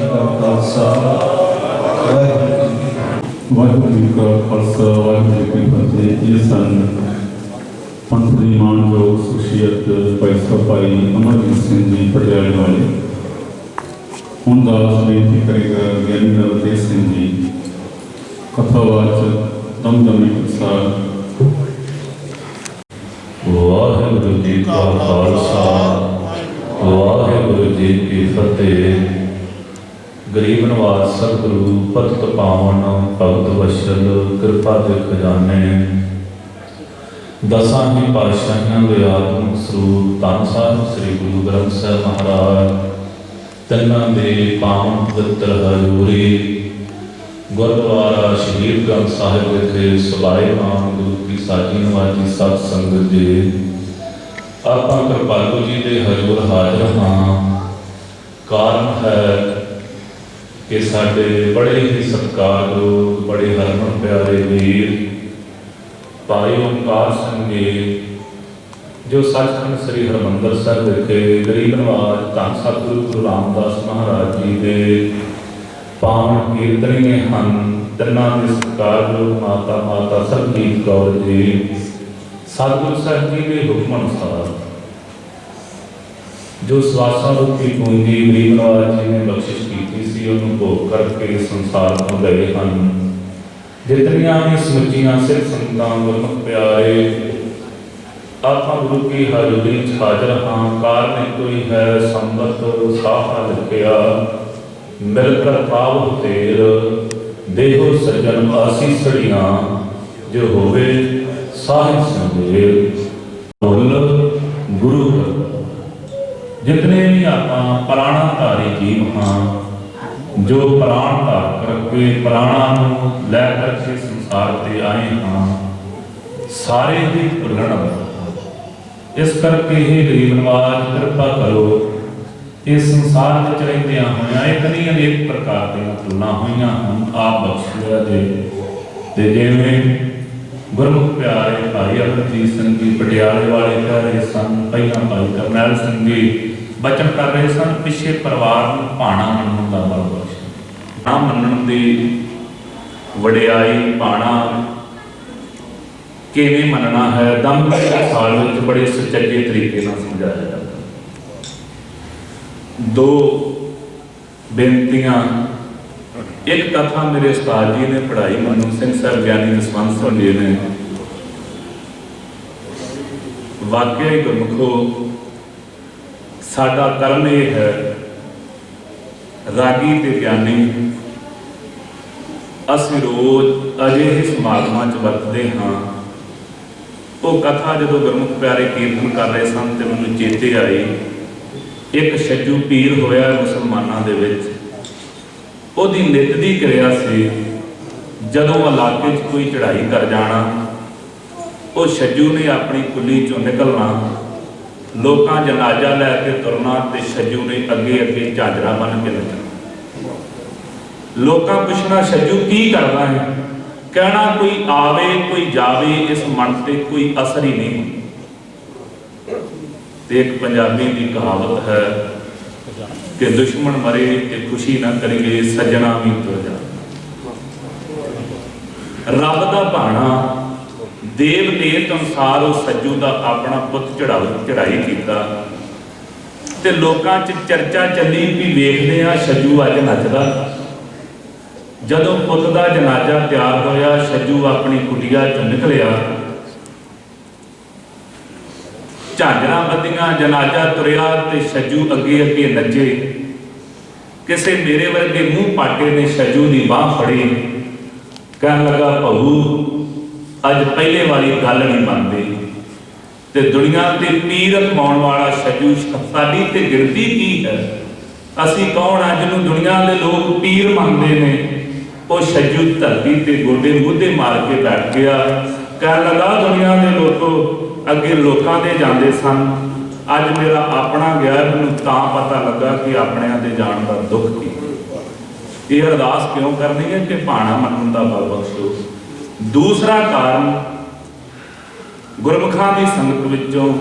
ਜੀ ਕਾ ਖਾਲਸਾ ਵਾਹਿਗੁਰੂ ਜੀ ਕੀ ਫਤਿਹ। ਇਹ ਸਨ ਮੰਤਰੀ ਮਾਨਯੋਗ ਸ਼ਖਸੀਅਤ ਭਾਈ ਸਾਹਿਬ ਭਾਈ ਅਮਰਜੀਤ ਸਿੰਘ ਜੀ ਪਟਿਆਲੇ ਵਾਲੇ। ਹੁਣ ਦਾਸ ਬੇਨਤੀ ਕਰੇਗਾ ਗਿਆਨੀ ਨਵਤੇਜ ਸਿੰਘ ਜੀ, ਕਥਾਵਾਚਕ ਦਮਦਮੀ ਪ੍ਰਸਾਦ। ਵਾਹਿਗੁਰੂ ਜੀ ਕਾ ਖਾਲਸਾ ਵਾਹਿਗੁਰੂ ਜੀ ਕੀ ਫਤਿਹ। ਗਰੀਬ ਨਵਾਜ਼ ਸਤਿਗੁਰੂ ਪਤਿਤ ਪਾਵਨ ਭਗਤ ਵਸ਼ਲ ਕਿਰਪਾ ਦੇ ਖਜ਼ਾਨੇ ਦਸਾਂ ਹੀ ਪਾਤਸ਼ਾਹੀਆਂ ਦੇ ਆਤਮਿਕ ਸਰੂਪ ਧੰਨ ਸਾਹਿਬ ਸ੍ਰੀ ਗੁਰੂ ਗ੍ਰੰਥ ਸਾਹਿਬ ਮਹਾਰਾਜ ਤਿੰਨਾਂ ਦੇ ਪਾਵਨ ਪਵਿੱਤਰ ਹਜ਼ੂਰੀ ਗੁਰਦੁਆਰਾ ਸ਼ਹੀਦ ਗੰਜ ਸਾਹਿਬ ਵਿਖੇ ਸਲਾਹੀਮਾਨ ਗੁਰੂ ਕੀ ਸਾਜੀ ਨਵਾਜੀ ਸਤ ਸੰਗਤ ਜੀ, ਆਪਾਂ ਕਿਰਪਾਲੂ ਜੀ ਦੇ ਹਜ਼ੂਰ ਹਾਜ਼ਰ ਹਾਂ। ਕਾਰਨ ਹੈ ਕਿ ਸਾਡੇ ਬੜੇ ਹੀ ਸਤਿਕਾਰਯੋਗ ਬੜੇ ਹਰਮਨ ਪਿਆਰੇ ਵੀਰ ਭਾਈ ਓਮਕਾਰ ਸਿੰਘ ਜੀ, ਜੋ ਸੱਚਖੰਡ ਸ੍ਰੀ ਹਰਿਮੰਦਰ ਸਾਹਿਬ ਵਿਖੇ ਗਰੀਬ ਨਵਾਜ਼ ਧੰਨ ਸਤਿਗੁਰੂ ਗੁਰੂ ਰਾਮਦਾਸ ਮਹਾਰਾਜ ਜੀ ਦੇ ਪਾਵਨ ਕੀਰਤਨੀਏ ਹਨ। ਤਿੰਨਾਂ ਦੇ ਸਤਿਕਾਰਯੋਗ ਮਾਤਾ ਸਰਬਜੀਤ ਕੌਰ ਜੀ, ਸਤਿਗੁਰੂ ਸਾਹਿਬ ਜੀ ਦੇ ਹੁਕਮ ਅਨੁਸਾਰ ਜੋ ਸਵਾਸਾਂ ਰੂਪੀ ਪੂੰਜੀ ਗਰੀਬ ਨਵਾਜ ਜੀ ਨੇ ਬਖਸ਼ਿਸ਼ ਕੀਤੀ ਸੀ, ਉਹਨੂੰ ਭੋਗ ਕਰਕੇ ਸੰਸਾਰ ਤੋਂ ਗਏ ਹਨ। ਜਿਤਨੀਆਂ ਵੀ ਸਮੁੱਚੀਆਂ ਸਿੱਖ ਸੰਗਤਾਂ ਗੁਰਮੁਖ ਪਿਆਰੇ ਆਪਾਂ ਗੁਰੂ ਕੀ ਹਜ਼ੂਰੀ 'ਚ ਹਾਜ਼ਰ ਹਾਂ। ਕਾਰਨ ਕੋਈ ਹੈ ਸੰਬਤ ਸਾਹਾ ਲਿਖਿਆ, ਮਿਲ ਕਰ ਪਾਵ ਤੇਰ ਦੇਹੋ ਸਜਣ ਆਸੀਸੜੀਆਂ, ਜੋ ਹੋਵੇ ਸਾਹਿਬ ਸੰਦੇਰ ਬੋਲ ਗੁਰੂ ਘਰ। ਜਿਤਨੇ ਵੀ ਆਪਾਂ ਪ੍ਰਾਣਾਧਾਰੀ ਜੀਵ ਹਾਂ, ਜੋ ਪ੍ਰਾਣ ਧਾਰ ਕਰਕੇ ਪ੍ਰਾਣਾਂ ਨੂੰ ਲੈ ਕਰਕੇ ਸੰਸਾਰ ਤੇ ਆਏ ਹਾਂ, ਸਾਰੇ ਹੀ ਭੁੱਲਣ। ਇਸ ਕਰਕੇ ਇਹ ਗਰੀਬ ਨਵਾਜ ਕਿਰਪਾ ਕਰੋ, ਇਸ ਸੰਸਾਰ ਵਿੱਚ ਰਹਿੰਦਿਆਂ ਹੋਇਆਂ ਇੱਕ ਨਹੀਂ ਅਨੇਕ ਪ੍ਰਕਾਰ ਦੀਆਂ ਭੁੱਲਾਂ ਹੋਈਆਂ ਹਨ, ਆਪ ਬਖਸ਼ ਲਿਆ ਜੇ। ਤੇ ਜਿਵੇਂ ਗੁਰਮੁਖ ਪਿਆਰੇ ਭਾਈ ਅਮਰਜੀਤ ਸਿੰਘ ਜੀ ਪਟਿਆਲੇ ਵਾਲੇ ਕਹਿ ਰਹੇ ਸਨ, ਪਹਿਲਾਂ ਭਾਈ ਕਰਨੈਲ ਸਿੰਘ ਜੀ ਬਚਨ ਕਰ ਰਹੇ ਸਨ, ਪਿੱਛੇ ਪਰਿਵਾਰ ਨੂੰ ਭਾਣਾ ਮੰਨਣ ਦਾ ਬਲ ਬਖਸ਼। ਨਾ ਮੰਨਣ ਦੀ ਵਡਿਆਈ, ਭਾਣਾ ਕਿਵੇਂ ਮੰਨਣਾ ਹੈ, ਦਮ ਸਾਲ ਵਿੱਚ ਬੜੇ ਸੁਚੱਜੇ ਤਰੀਕੇ ਨਾਲ ਸਮਝਾਇਆ ਜਾਂਦਾ। ਦੋ ਬੇਨਤੀਆਂ। ਇੱਕ ਕਥਾ ਮੇਰੇ ਉਸਤਾਦ ਜੀ ਨੇ ਪੜ੍ਹਾਈ, ਮਨੂ ਸਿੰਘ ਸਾਹਿਬ ਗਿਆਨੀ ਜਸਵੰਤ ਸਿੰਘ ਜੀ ਨੇ। ਵਾਕਿਆ ਹੀ ਗੁਰਮੁਖੋ ਸਾਡਾ ਕਰਮ ਇਹ ਹੈ, ਰਾਗੀ ਤੇ ਗਿਆਨੀ ਅਸੀਂ ਰੋਜ਼ ਅਜਿਹੇ ਸਮਾਗਮਾਂ 'ਚ ਵਰਤਦੇ ਹਾਂ। ਉਹ ਕਥਾ ਜਦੋਂ ਗੁਰਮੁਖ ਪਿਆਰੇ ਕੀਰਤਨ ਕਰ ਰਹੇ ਸਨ ਤੇ ਮੈਨੂੰ ਚੇਤੇ ਆਈ, ਇੱਕ ਛੱਜੂ ਪੀਰ ਹੋਇਆ ਮੁਸਲਮਾਨਾਂ ਦੇ ਵਿੱਚ। ਉਹਦੀ ਨਿੱਤ ਦੀ ਕਿਰਿਆ ਸੀ, ਜਦੋਂ ਇਲਾਕੇ 'ਚ ਕੋਈ ਚੜ੍ਹਾਈ ਕਰ ਜਾਣਾ, ਉਹ ਛੱਜੂ ਨੇ ਆਪਣੀ ਕੁੱਲੀ 'ਚੋਂ ਨਿਕਲਣਾ, ਲੋਕਾਂ ਜਨਾਜ਼ਾ ਲੈ ਕੇ ਤੁਰਨਾ ਤੇ ਛੱਜੂ ਨੇ ਅੱਗੇ ਅੱਗੇ ਝਾਂਜਰਾਂ ਬੰਨ੍ਹ ਕੇ ਨੱਚਣਾ। ਲੋਕਾਂ ਪੁੱਛਣਾ ਛੱਜੂ ਕੀ ਕਰਦਾ ਹੈ, ਕਹਿਣਾ ਕੋਈ ਆਵੇ ਕੋਈ ਜਾਵੇ, ਇਸ ਮਨ ਤੇ ਕੋਈ ਅਸਰ ਹੀ ਨਹੀਂ। ਤੇ ਇੱਕ ਪੰਜਾਬੀ ਦੀ ਕਹਾਵਤ ਹੈ ਕਿ ਦੁਸ਼ਮਣ ਮਰੇ ਤੇ ਖੁਸ਼ੀ ਨਾ ਕਰੀਏ, ਸੱਜਣਾ ਵੀ ਤੁਰ ਜਾ। ਰੱਬ ਦਾ ਭਾਣਾ ਦੇਵ ਦੇਤ ਅਨੁਸਾਰ ਉਹ ਸੱਜੂ ਦਾ ਆਪਣਾ ਪੁੱਤ ਚੜ੍ਹਾਈ ਕੀਤਾ ਤੇ ਲੋਕਾਂ 'ਚ ਚਰਚਾ ਚੱਲੀ ਵੀ ਵੇਖਦੇ ਆ ਛੱਜੂ ਅੱਜ ਨੱਚਦਾ। ਜਦੋਂ ਪੁੱਤ ਦਾ ਜਨਾਜ਼ਾ ਤਿਆਰ ਹੋਇਆ, ਛੱਜੂ ਆਪਣੀ ਕੁਟੀਆ 'ਚੋਂ ਨਿਕਲਿਆ, ਝਾਂਜਰਾਂ ਬੱਧੀਆਂ, ਜਨਾਜ਼ਾ ਤੁਰਿਆ ਤੇ ਛੱਜੂ ਅੱਗੇ ਅੱਗੇ ਨੱਚੇ। ਕਿਸੇ ਮੇਰੇ ਵਰਗੇ ਮੂੰਹ ਪਾਟੇ ਨੇ ਛੱਜੂ ਦੀ ਬਾਂਹ ਫੜੀ, ਕਹਿਣ ਲੱਗਾ ਭਾਊ ਅੱਜ ਪਹਿਲੇ ਵਾਲੀ ਗੱਲ ਨਹੀਂ ਬਣਦੀ ਤੇ ਦੁਨੀਆ ਤੇ ਪੀਰ ਅਖਵਾਉਣ ਵਾਲਾ ਛੱਜੂ ਸਾਡੀ ਤੇ ਗਿਣਤੀ ਕੀ ਹੈ? ਅਸੀਂ ਕੌਣ ਆ ਜਿਹਨੂੰ ਦੁਨੀਆ ਦੇ ਲੋਕ ਪੀਰ ਮੰਨਦੇ ਨੇ? ਉਹ ਛੱਜੂ ਧਰਤੀ ਤੇ ਗੋਡੇ ਮੂਧੇ ਮਾਰ ਕੇ ਬੈਠ ਗਿਆ, ਕਹਿਣ ਲੱਗਾ ਦੁਨੀਆ ਦੇ ਲੋਕੋ, ਅੱਗੇ ਲੋਕਾਂ ਦੇ ਜਾਂਦੇ ਸਨ, ਅੱਜ ਮੇਰਾ ਆਪਣਾ ਗਿਆ, ਮੈਨੂੰ ਤਾਂ ਪਤਾ ਲੱਗਾ ਕਿ ਆਪਣਿਆਂ ਦੇ ਜਾਣ ਦਾ ਦੁੱਖ ਕੀ। ਇਹ ਅਰਦਾਸ ਕਿਉਂ ਕਰਨੀ ਹੈ ਕਿ ਭਾਣਾ ਮੰਨਣ ਦਾ ਬਲ ਬਖਸ਼ੋ। ਦੂਸਰਾ ਕਾਰਨ, ਗੁਰਮੁਖਾਂ ਦੀ ਸੰਗਤ ਵਿੱਚੋਂ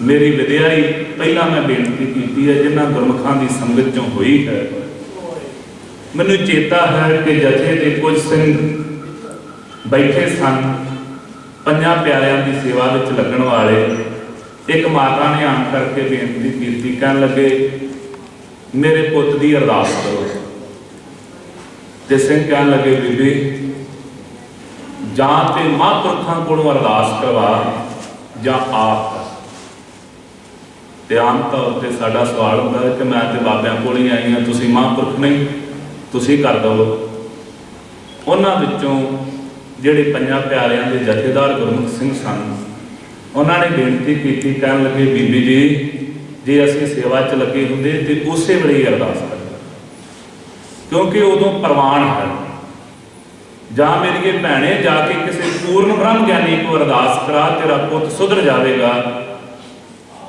ਮੇਰੀ ਵਿਦਿਆਈ ਪਹਿਲਾਂ ਮੈਂ ਬੇਨਤੀ ਕੀਤੀ ਹੈ, ਜਿਨ੍ਹਾਂ ਗੁਰਮੁਖਾਂ ਦੀ ਸੰਗਤ ਚੋਂ ਹੋਈ ਹੈ। ਮੈਨੂੰ ਚੇਤਾ ਹੈ ਕਿ ਜਥੇ ਦੇ ਕੁਝ ਸਿੰਘ ਬੈਠੇ ਸਨ, ਪੰਜਾਂ ਪਿਆਰਿਆਂ ਦੀ ਸੇਵਾ ਵਿੱਚ ਲੱਗਣ ਵਾਲੇ। ਇੱਕ ਮਾਤਾ ਨੇ ਆਣ ਕਰਕੇ ਬੇਨਤੀ ਕੀਤੀ, ਕਹਿਣ ਲੱਗੇ ਮੇਰੇ ਪੁੱਤ ਦੀ ਅਰਦਾਸ ਕਰੋ। ਤੇ ਸਿੰਘ ਕਹਿਣ ਲੱਗੇ ਬੀਬੀ ਜਾਂ ਤੇ ਮਹਾਂਪੁਰਖਾਂ ਕੋਲੋਂ ਅਰਦਾਸ ਕਰਵਾ ਜਾਂ ਆਪ ਕਰ। ਤੇ ਆਮ ਤੌਰ ਤੇ ਸਾਡਾ ਸਵਾਲ ਹੁੰਦਾ ਹੈ ਕਿ ਮੈਂ ਤੇ ਬਾਬਿਆਂ ਕੋਲ ਹੀ ਆਈ ਹਾਂ, ਤੁਸੀਂ ਮਹਾਂਪੁਰਖ ਨਹੀਂ, ਤੁਸੀਂ ਕਰ ਦਿਓ। ਉਹਨਾਂ ਵਿੱਚੋਂ ਜਿਹੜੇ ਪੰਜਾਂ ਪਿਆਰਿਆਂ ਦੇ ਜਥੇਦਾਰ ਗੁਰਮੁਖ ਸਿੰਘ ਸਨ, ਉਹਨਾਂ ਨੇ ਬੇਨਤੀ ਕੀਤੀ, ਕਹਿਣ ਲੱਗੇ ਬੀਬੀ ਜੀ ਜੇ ਅਸੀਂ ਸੇਵਾ 'ਚ ਲੱਗੇ ਹੁੰਦੇ ਤੇ ਉਸੇ ਵੇਲੇ ਹੀ ਅਰਦਾਸ ਕਰਦੇ, ਕਿਉਂਕਿ ਉਦੋਂ ਪ੍ਰਵਾਨ ਹੈ। ਜਾਂ ਮੇਰੀਏ ਭੈਣੇ ਜਾ ਕੇ ਕਿਸੇ ਪੂਰਨ ਬ੍ਰਹਮ ਗਿਆਨੀ ਕੋ ਅਰਦਾਸ ਕਰਾ, ਤੇਰਾ ਪੁੱਤ ਸੁਧਰ ਜਾਵੇਗਾ,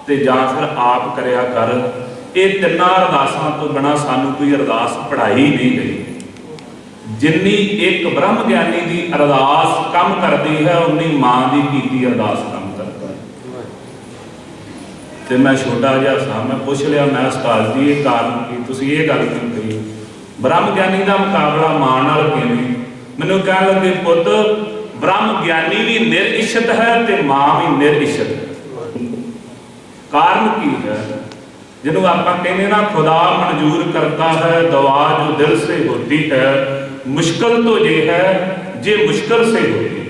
ਤੇ ਜਾਂ ਫਿਰ ਆਪ ਕਰਿਆ ਕਰ। ਇਹ ਤਿੰਨਾਂ ਅਰਦਾਸਾਂ ਤੋਂ ਬਿਨਾਂ ਸਾਨੂੰ ਕੋਈ ਅਰਦਾਸ ਪੜ੍ਹਾਈ ਨਹੀਂ ਗਈ। ਜਿੰਨੀ ਇੱਕ ਬ੍ਰਹਮ ਗਿਆਨੀ ਦੀ ਅਰਦਾਸ ਕੰਮ ਕਰਦੀ ਹੈ, ਉਨੀ ਮਾਂ ਦੀ ਕੀਤੀ ਅਰਦਾਸ ਕੰਮ ਕਰਦੀ ਹੈ। ਤੇ ਮੈਂ ਛੋਟਾ ਜਿਹਾ ਸਾਂ, ਮੈਂ ਪੁੱਛ ਲਿਆ, ਮੈਂ ਉਸਤਾਦ ਜੀ ਇਹ ਕਾਰਨ ਕੀ, ਤੁਸੀਂ ਇਹ ਗੱਲ ਕਿਉਂ ਕਹੀ? ਬ੍ਰਹਮ ਗਿਆਨੀ ਦਾ ਮੁਕਾਬਲਾ ਮਾਂ ਨਾਲ ਕਿਵੇਂ? ਮੈਨੂੰ ਕਹਿਣ ਲੱਗੇ ਪੁੱਤ ब्रह्म ज्ञानी भी निर-इच्छत है ते मां भी निर-इच्छत है। कारण की है? जिन्हों आप कहने ना खुदा मंजूर करता है दवा जो दिल से होती है, मुश्किल तो ये है जे मुश्किल से होती है।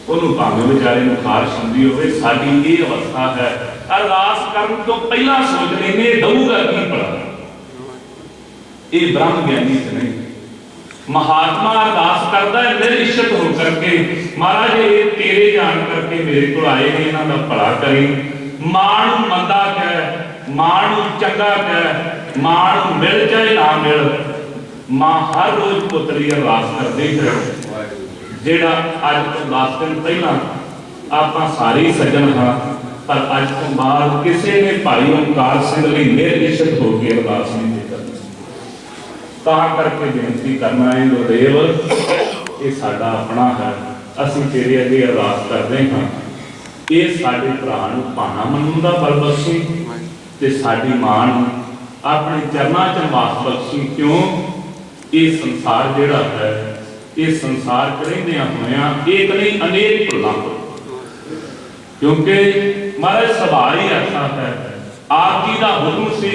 उन्होंने भावें बेचारे खारिश होंदी होवे, साडी ये अवस्था है अरदास करन तो पहला सोच लेने दऊगा की भला। ये ब्रह्म ज्ञानी च नहीं। महात्मा अरदास करता है निर-इच्छत होकर के, महाराज ये तेरे जान करके मेरे को आए ने, इन्हां दा भला करी। मां नूं मंदा कह, मां नूं चंगा कह, मां नूं मिल चाहे ना मिल, मां हर रोज पुत्र दी अरदास करदी है। जेड़ा अज तो 10 दिन पहला आपां सारे सज्जन हाँ, पर अज तो बाद किसी ने भाई ओंकार सिंह लई निर-इच्छत होकर अरदास नहीं करनी। तां करके बेनती करना है गुरुदेव, ये साडा अपना है, असीं तेरे अगे अरदास करते हाँ, ये साडे भरा नूं भाना मनण दा बल बख्शी ते साडी मां नूं अपने चरनां च वास बख्शी। क्यों? ये संसार जिहड़ा है, ये संसार च रहिंदिआं होइआं एक नहीं अनेक भुलां, क्योंकि महाराज सुभाअ ही ऐसा है। आप जी का हुक्म सी,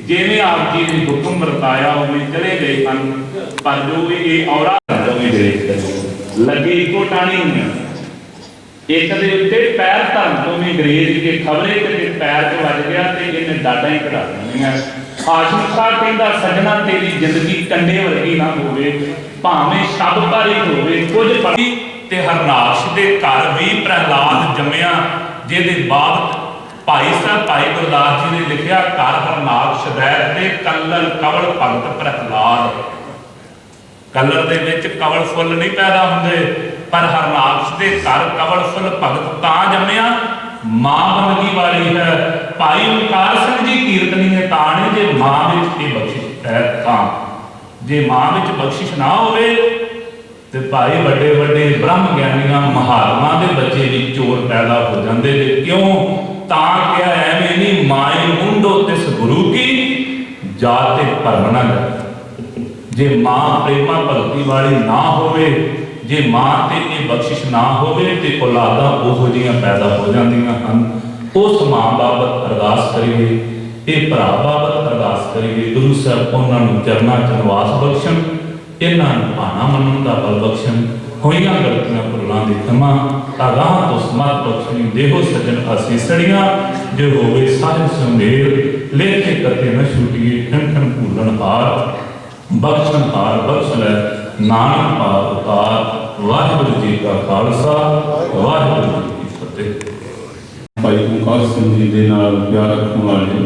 जिवें आप जी ने हुक्म वरताया उवें चले गए हैं, पर जो ये औरा लगे इको टाणी हुई, एक दे उत्ते पैर धरन तो भी अंग्रेज के खबरे किते पैर च वज गया तो इन्हें डाडा ही करा दियां। हाशिम साहब कहंदा सजना तेरी जिंदगी कंडे वर्गी ना होवे, भावें शब भारी होवे कुछ पड़ी ते हरनाश दे घर भी प्रहलाद जम्मिया, जिहदे बाद भाई साहब भाई गुरदास जी ने लिखिया घर हरनाश शदैर ते कल्लर कवल भगत प्रहलाद। कलर दे विच कवल फुल नहीं पैदा हुंदे, पर हरनाश दे घर कवल फुल भगत तां जम्मिया, मां बंदगी वाली है। भाई ओंकार सिंह जी कीर्तनी ने ताने जे मां विच ये बख्शिश है तां, जे मां विच बख्शिश ना होवे ते भाई बड़े बड़े ब्रह्म ज्ञानियां महात्मा दे बच्चे भी चोर पैदा हो जांदे ने। क्यों? तां क्या ऐवें नहीं माए मुंडो तिस गुरु की जाते भरम ना जाए। जे मां प्रेमा भगती वाली ना होवे, जे मां ते ये बख्शिश ना होवे ते औलादा ओहो जिहियां पैदा हो जांदियां हन। उस मां बाबत अरदास करिए, ये भरा बाबत अरदास करिए, गुरु साहब उन्हां नूं चरनां च निवास बख्शण, इन्हां नूं भाना मनण दा बल बख्शण, होईयां गलतियां भुलां दी क्षमा, अगाह तो समर्थ बख्शणी देहो सजन असीसड़ियां, जो होवे साहिब सुमेल लेखे कते न छूटिए, खन खन भूलन हार बख्शण हार बख्श लै नानक पार उतार। वाहिगुरू जी का खालसा, वाहिगुरू जी की फतेह। भाई ओंकार सिंह जी दे नाल प्यार रखने वाले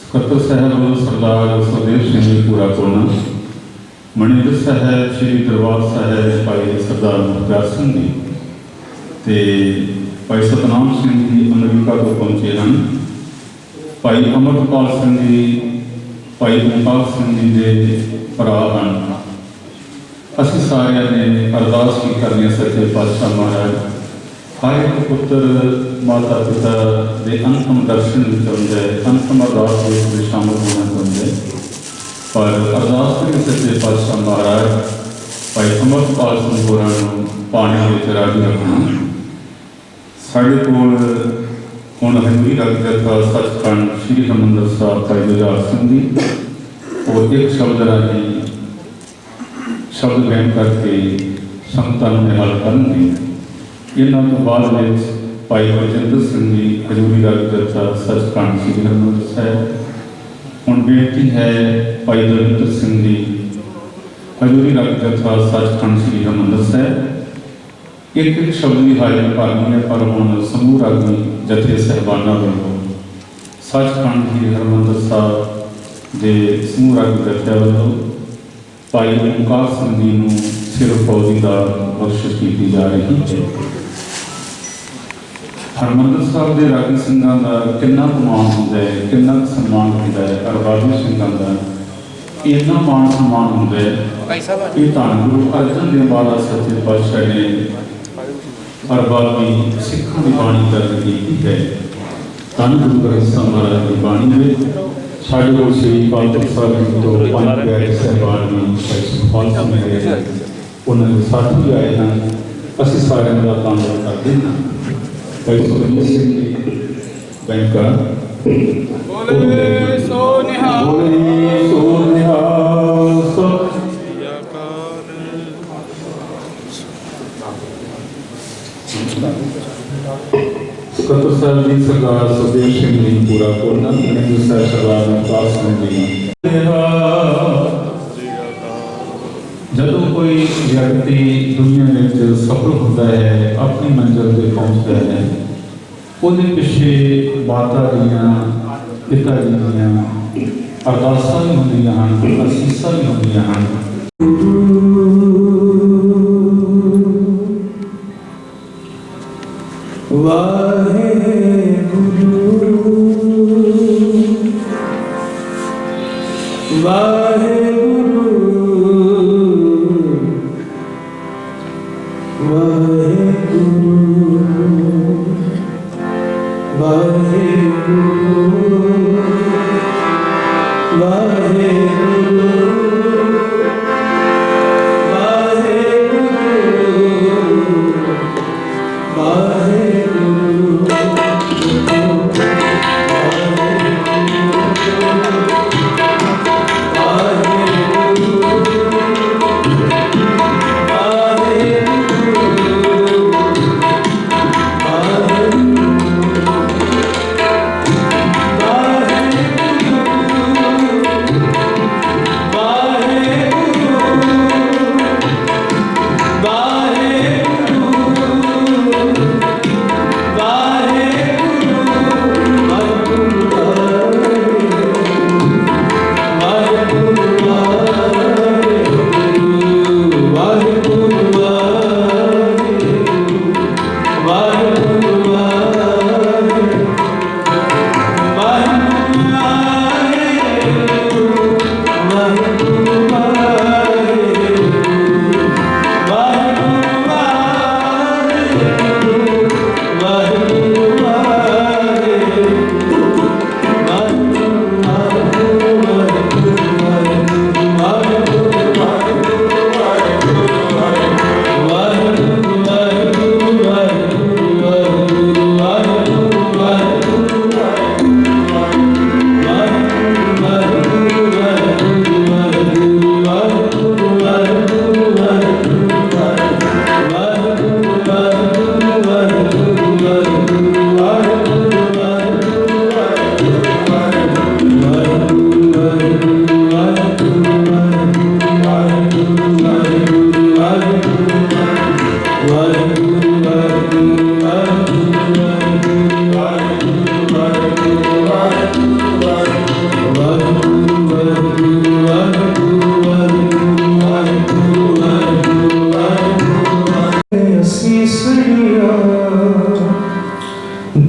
सकत्तर साहब सरदार सुखदेव सिंह जी पूरा कोना, मणिंਦਰ साहब श्री दरबार साहब भाई सरदार मुखत्यार सिंह जी ते भाई सतनाम सिंह जी अमरीका तो पहुंचे हैं, भाई अमरपाल सिंह जी भाई ओंकार सिंह जी के भरा हैं। असीं सारिਆਂ ने अरदास की करनी सच्चे पातशाह महाराज हर एक पुत्र माता पिता के अंतिम दर्शन चाहता है, अंतिम अरदास में शामिल होना चाहता है, पर अरदास करिए सच्चे पातशाह महाराज भाई अमरपाल सिंह होरां नूं पानी विच राजी रखना। साडे कोल हुण हजूरी रख जथा सचखंड श्री हरिमंदिर साहिब भाई जुझार सिंह जी और एक शब्द राही शब्द बयान करके संगतां नूं निहाल करनगे। इन्हां तो बाद विच भाई बलजिंदर सिंह जी हजूरी रख जथा सचखंड श्री हरिमंदिर साहिब। हुण बेनती है भाई दलविंदर सिंह जी हजूरी रख जथा सचखंड श्री हरिमंदिर साहिब। एक एक शब्द की हाजिरी करनी है, पर हुण समूह रागी जथे साहिबाना वालों सचखंड श्री हरिमंदिर साहिब के समूह रागी जथे वालों भाई ओंकार सिंह जी नूं सिर फौजी का बख्शिश की जा रही है। हरमंदिर साहब के रागी सिंघां का कितना मान होंदा है, कितना सम्मान होंदा है, अरबाजी सिंघां का इन्ना मान सम्मान होंदा है। ये धन गुरु अर्जन देव महाराज सच्चे पातशाह ने अरबाजी सिखां की बाणी दर्ज की है। धन गुरु ग्रंथ साहिब महाराज की बाणी में साढ़े को श्री पालक साहब तो पांच प्यारे साहिबान भी सुखपाल सिंह ਉਹਨਾਂ ਦੇ ਸਾਥੀ ਆਏ ਹਨ। ਅਸੀਂ ਸਾਰਿਆਂ ਦਾ ਧੰਨਵਾਦ ਕਰਦੇ ਹਾਂ। ਭਾਈ ਸੁਖਜੀਤ ਸਿੰਘ ਜੀ ਬੈਂਕਾ ਬੋਲੇ ਸੋ ਨਿਹਾਲ। ਬੋਲੇ ਸੋ ਨਿਹਾਲ। ਸਤਿ ਸਕੱਤਰ ਸਾਹਿਬ ਜੀ ਸਰਦਾਰ ਸੁਖਦੇਵ ਸਿੰਘ ਜੀ ਪੂਰਾ ਕੋਨਾ, ਮੈਨੇਜਰ ਸਾਹਿਬ ਸਰਦਾਰ ਨਵਪਾਲ ਸਿੰਘ ਜੀ। ਜਦੋਂ ਕੋਈ ਵਿਅਕਤੀ ਦੁਨੀਆ ਵਿੱਚ ਸਫਲ ਹੁੰਦਾ ਹੈ, ਆਪਣੀ ਮੰਜ਼ਿਲ ਤੇ ਪਹੁੰਚਦਾ ਹੈ, ਉਹਦੇ ਪਿੱਛੇ ਮਾਤਾ ਦੀਆਂ, ਪਿਤਾ ਜੀ ਦੀਆਂ ਅਰਦਾਸਾਂ ਵੀ ਹੁੰਦੀਆਂ ਹਨ, ਅਸੀਸਾਂ ਵੀ ਹੁੰਦੀਆਂ ਹਨ।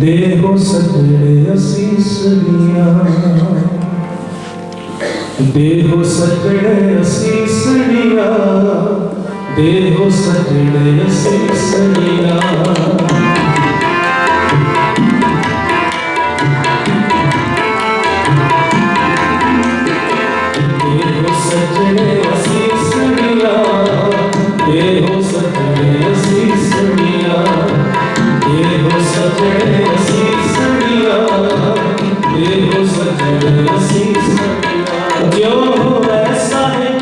देहो सजड़े असीसड़ियां, देहो सजड़े असीसड़ियां, देहो सजड़े असीसड़ियां। देहो सजड़े असीसड़ियां, देहो सजड़े असीसड़ियां, देहो सजड़े असीसड़ियां, देहो सजड़े असीसड़ियां। जो ऐसा है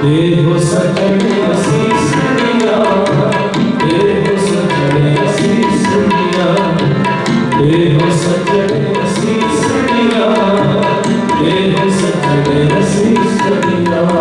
देहो सजड़े असीसड़ियां, देहो सजड़े असीसड़ियां, देहो सजड़े असीसड़ियां, देहो सजड़े असीसड़ियां।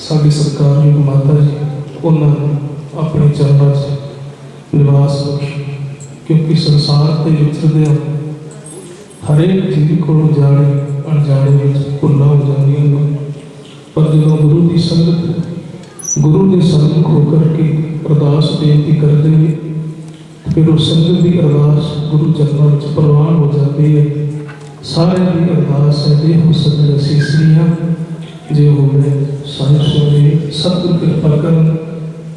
साडी सरकार योग माता जी उन्होंने अपने चरणों से निवास बख्श, क्योंकि संसार के विचरदे हरेक जीव को जाने अनजाने में भुल्ला हो जाती हैं, पर जो गुरु की संगत गुरु के सम्मुख होकर के अरदास बेनती करते हैं फिर उस संगत की अरदास गुरु चरणों में प्रवान हो जाती है। सारे की अरदास है देव सदर असीसियां जो होवे साहिब सोने सतगुरु कृपा कर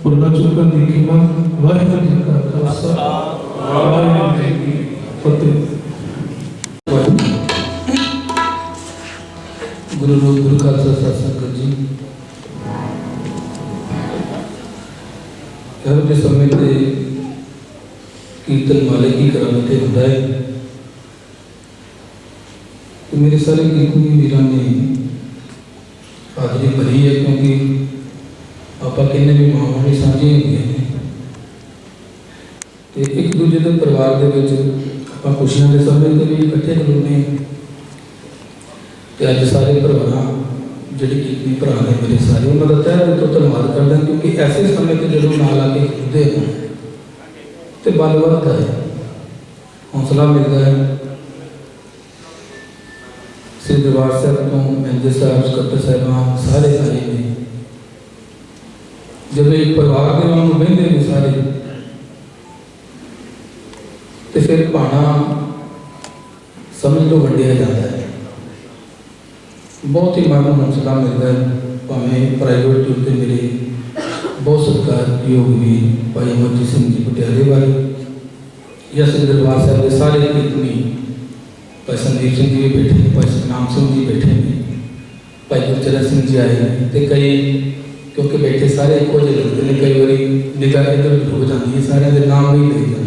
भुल्ला चुका देखना। वाहिगुरू जी का खालसा वाहिगुरू जी की फतेह। गुरु रूप गुरु खालसा सत्संग जी हर के समय पे कीर्तन माले की करामते होता है। तो मेरे सारे कीर्तनी वीर ने हाजरी भरी है, क्योंकि आप कहने भी मावां भी साझे हुए हैं। एक दूजे के परिवार के आप खुशियां के समय के भी इकट्ठे खलोने हैं। अज सारे भरा जी कीर्तनी भरा ने मेरे सारे उन्होंने तह दिल तो धन्यवाद करता, क्योंकि ऐसे समय पर जो नाल आके खिलते हैं तो बल बढ़ता है, हौसला मिलता है। श्री दरबार साहब तो मैनेजर साहब सकत्तर साहबान सारे आए ने, जब एक परिवार के वांग बहते हैं सारे तो फिर भाना समझ लो वंडिया जाता है। बहुत ही मन को हौसला मिलता है। भावें प्राइवेट टूर पर मेरे बहुत सत्कार योग भी भाई अमरजीत सिंह जी पटियाले वाले या श्री दरबार साहब के सारे कीर्तनी भाई संदीप सिंह जी भी बैठे, भाई सतनाम सिंह जी बैठे हैं, भाई गुरचरण सिंह जी आए तो कई क्योंकि बैठे सारे एक जिहे लगते हैं, कई बार निगाह इधर उधर हो जाती है, सारे के नाम भी ले जाते।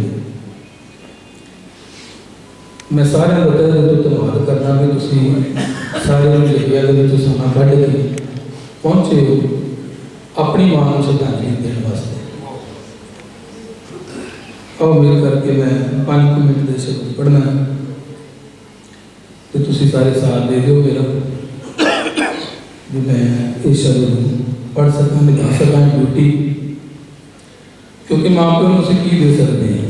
मैं सारे का तह दिल तो धन्यवाद करना भी तुम सारे लिखिया के समा कढ़ के पहुंचे हो अपनी मां को श्रद्धांजलि देने वास्ते। और मिल करके मैं 5 मिनट के शब्द पढ़ना तो तुम सारे साथ दे दो मेरा भी मैं ये शब्द पढ़ सका निभा सका ड्यूटी, क्योंकि माँ प्यो उसे की दे सकते हैं।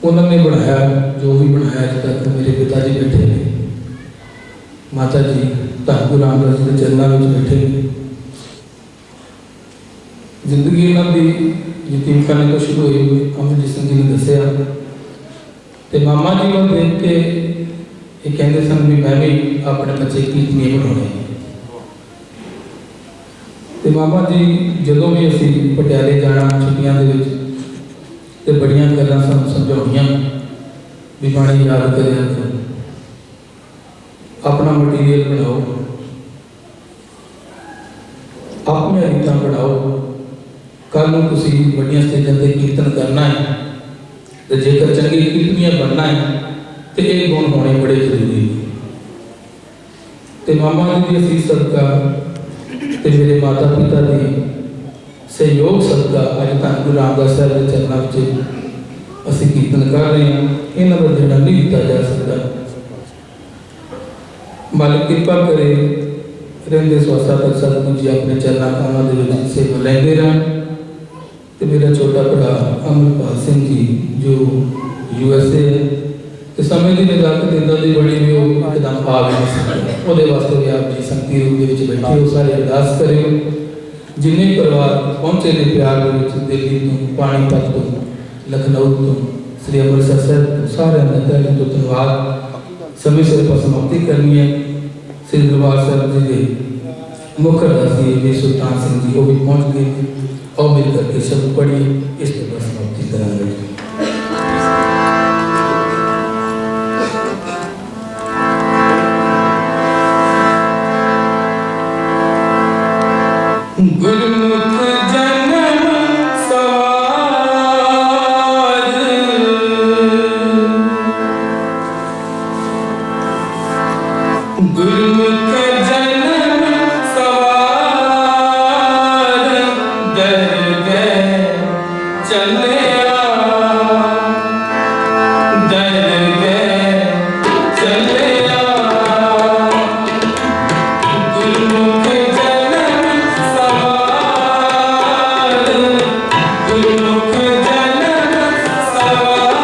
उन्होंने बनाया जो भी बनाया अज तक मेरे पिताजी बैठे हैं, माता जी धन गुरु रामदास जी के चरणों में बैठे हैं। जिंदगी उन्होंने यतीम खाने को शुरू हुई अमरजीत सिंह जी ने दसिया तो मामा जी को देख के ये कहते सन भी मैं भी अपने बच्चे कीर्तनी बनाने। तो मामा जी जो भी असी पटियाले जाना छुट्टियां तो बड़िया गल्लां सानूं समझाउणियां भी बाणी याद करिया करो, अपना मटीरियल बनाओ, अपनी रीतां बनाओ, कल नूं तुसीं वड्डियां स्टेजां ते कीर्तन करना है तो जेकर चंगी कीर्तनियां बनना है तो ये गुण होने बड़े जरूरी हैं। तो मामा जी की असीस सदका तो मेरे माता पिता की सहयोग सदका अज धन गुरु रामदास साहब के चरणों में असीं कीर्तन कर रहे हैं। इन्हां दा जिहड़ा नहीं दिता जा सकता, मालिक कृपा करे रहंदे स्वासा तक सतगुरु जी अपने चरणों कामां दे विच सेवा लैंदे रहन। तो मेरा छोटा भरा अमरपाल सिंह जी जो USA है तो समय की नजाकत इदा की बड़ी भी एकदम आ भी नहीं सकती, वो वास्ते भी आप जी संगती रूप में बैठे हो सारे अरदास करो। जिन्हें परिवार पहुंचे ने प्यार के दिल्ली तो पानीपत तो लखनऊ तो श्री अमृतसर साहब तो सारे अंदर तो धन्यवाद समय सिर पर समाप्ति करनी है। श्री दरबार साहब जी के मुख्य अरदासी वी सुल्तान सिंह जी वो भी पहुंच गए और मिल करके शब्द पढ़िए इस पर समाप्ति करेंगे। गुरुमुख जन्म सवार गुरुमुख जन्म सवार दरगह चलिया दरगह चलिया गुरुमुख गुरुमुख जन्म सवार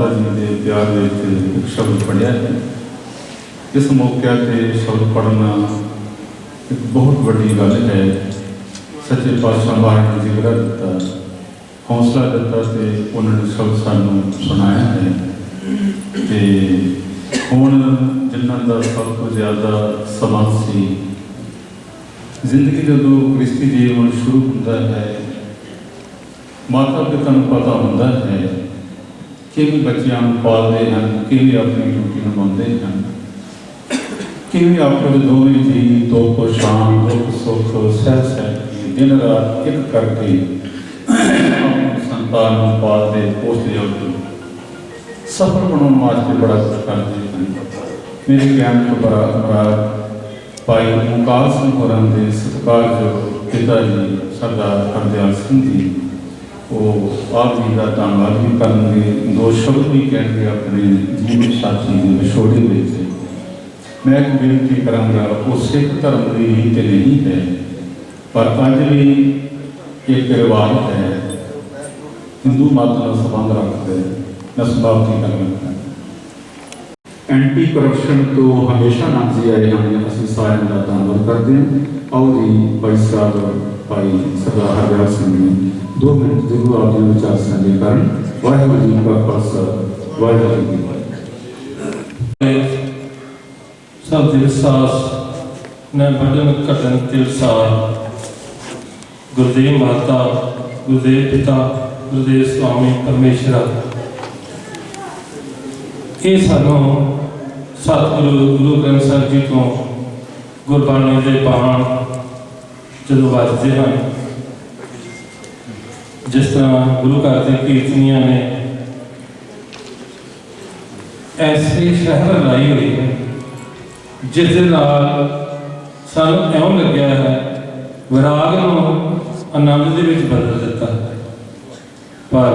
ਮਾਤਾ ਜੀ ਦੇ ਪਿਆਰ ਵਿੱਚ ਇੱਕ ਸ਼ਬਦ ਪੜ੍ਹਿਆ ਹੈ। ਇਸ ਮੌਕੇ 'ਤੇ ਸ਼ਬਦ ਪੜ੍ਹਨਾ ਇੱਕ ਬਹੁਤ ਵੱਡੀ ਗੱਲ ਹੈ। ਸੱਚੇ ਪਾਤਸ਼ਾਹ ਵਾਹਿਗੁਰੂ ਜੀ ਨੇ ਦਿੱਤਾ, ਹੌਸਲਾ ਦਿੱਤਾ ਤੇ ਉਹਨਾਂ ਨੇ ਸ਼ਬਦ ਸਾਨੂੰ ਸੁਣਾਇਆ ਹੈ। ਤੇ ਹੁਣ ਜਿਨ੍ਹਾਂ ਦਾ ਸਭ ਤੋਂ ਜ਼ਿਆਦਾ ਸਬੰਧ ਸੀ ਜ਼ਿੰਦਗੀ ਜਦੋਂ ਗ੍ਰਸਤੀ ਜੀਵਨ ਸ਼ੁਰੂ ਹੁੰਦਾ ਹੈ, ਮਾਤਾ ਪਿਤਾ ਨੂੰ ਪਤਾ ਹੁੰਦਾ ਹੈ ਕਿਵੇਂ ਬੱਚਿਆਂ ਨੂੰ ਪਾਲਦੇ ਹਨ, ਕਿਵੇਂ ਆਪਣੀ ਡਿਊਟੀ ਨਿਭਾਉਂਦੇ ਹਨ, ਕਿਵੇਂ ਆਪਣੇ ਦੋਵੇਂ ਜੀ ਦੁੱਖ ਸ਼ਾਮ ਦੁੱਖ ਸੁੱਖ ਸਹਿ ਸਹਿ ਦਿਨ ਰਾਤ ਇੱਕ ਕਰਕੇ ਆਪਣੀ ਸੰਤਾਨ ਨੂੰ ਪਾਲਦੇ ਪੋਸਦੇ ਹੋ ਸਫਲ ਬਣਾਉਣ ਵਾਸਤੇ ਬੜਾ ਕੁਝ ਕਰਦੇ ਹਨ। ਮੇਰੇ ਗਿਆਨ ਤੋਂ ਬੜਾ ਭਾਈ ਓਂਕਾਰ ਸਿੰਘ ਹੋਰਾਂ ਦੇ ਸਤਿਕਾਰਯੋਗ ਪਿਤਾ ਜੀ ਸਰਦਾਰ ਹਰਦਿਆਲ ਸਿੰਘ ਜੀ, ਉਹ ਆਪ ਜੀ ਦਾ ਧੰਨਵਾਦ ਵੀ ਕਰਨਗੇ, ਦੋ ਸ਼ਬਦ ਵੀ ਕਹਿਣਗੇ ਆਪਣੇ ਜੀਵਨ ਸਾਥੀ ਦੇ ਵਿਛੋੜੇ ਵਿੱਚ। ਮੈਂ ਇੱਕ ਬੇਨਤੀ ਕਰਾਂਗਾ, ਉਹ ਸਿੱਖ ਧਰਮ ਦੀ ਰੀਤ ਨਹੀਂ ਹੈ, ਪਰ ਅੱਜ ਵੀ ਇੱਕ ਰਿਵਾਜ ਹੈ, ਹਿੰਦੂ ਮਤ ਨਾਲ ਸੰਬੰਧ ਰੱਖਦਾ ਹੈ। ਮੈਂ ਸਮਾਪਤੀ ਕਰਾਂਗਾ। ਐਂਟੀ ਕਰਪਸ਼ਨ ਤੋਂ ਹਮੇਸ਼ਾ ਨਾਜ਼ੀ ਆਏ ਹਨ, ਅਸੀਂ ਸਾਰਿਆਂ ਦਾ ਧੰਨਵਾਦ ਕਰਦੇ ਹਾਂ। ਆਓ ਜੀ ਭਾਈ ਸਾਹਿਬ ਭਾਈ ਸਰਦਾਰ ਹਰਦਿਆਲ ਸਿੰਘ ਨੇ 2 ਮਿੰਟ ਜ਼ਰੂਰ ਆਪਣੇ ਵਿਚਾਰ ਸਾਂਝੇ ਕਰਨ। ਵਾਹਿਗੁਰੂ ਜੀ ਕਾ ਖਾਲਸਾ, ਵਾਹਿਗੁਰੂ ਜੀ ਕੀ ਫਤਿਹ। ਸਭ ਦੇ ਵਿਸ਼ਵਾਸ ਨੇ ਵੱਡਨ ਘਟਨ ਤੇ ਵਿਸਾਰ, ਗੁਰਦੇਵ ਮਾਤਾ, ਗੁਰਦੇਵ ਪਿਤਾ, ਗੁਰਦੇਵ ਸਵਾਮੀ ਪਰਮੇਸ਼ਰਾ, ਇਹ ਸਾਨੂੰ ਸਤਿਗੁਰੂ ਗੁਰੂ ਗ੍ਰੰਥ ਸਾਹਿਬ ਜੀ ਤੋਂ ਗੁਰਬਾਣੀ ਦੇ ਬਾਣ ਜਦੋਂ ਵੱਜਦੇ ਹਨ, ਜਿਸ ਤਰ੍ਹਾਂ ਗੁਰੂ ਘਰ ਦੇ ਕੀਰਤਨੀਆਂ ਨੇ ਐਸੀ ਸ਼ਹਿਰ ਲਾਈ ਹੋਈ ਹੈ ਜਿਸ ਦੇ ਨਾਲ ਸਾਨੂੰ ਇਉਂ ਲੱਗਿਆ ਹੈ ਵਿਰਾਗ ਨੂੰ ਆਨੰਦ ਦੇ ਵਿੱਚ ਬਦਲ ਦਿੱਤਾ। ਪਰ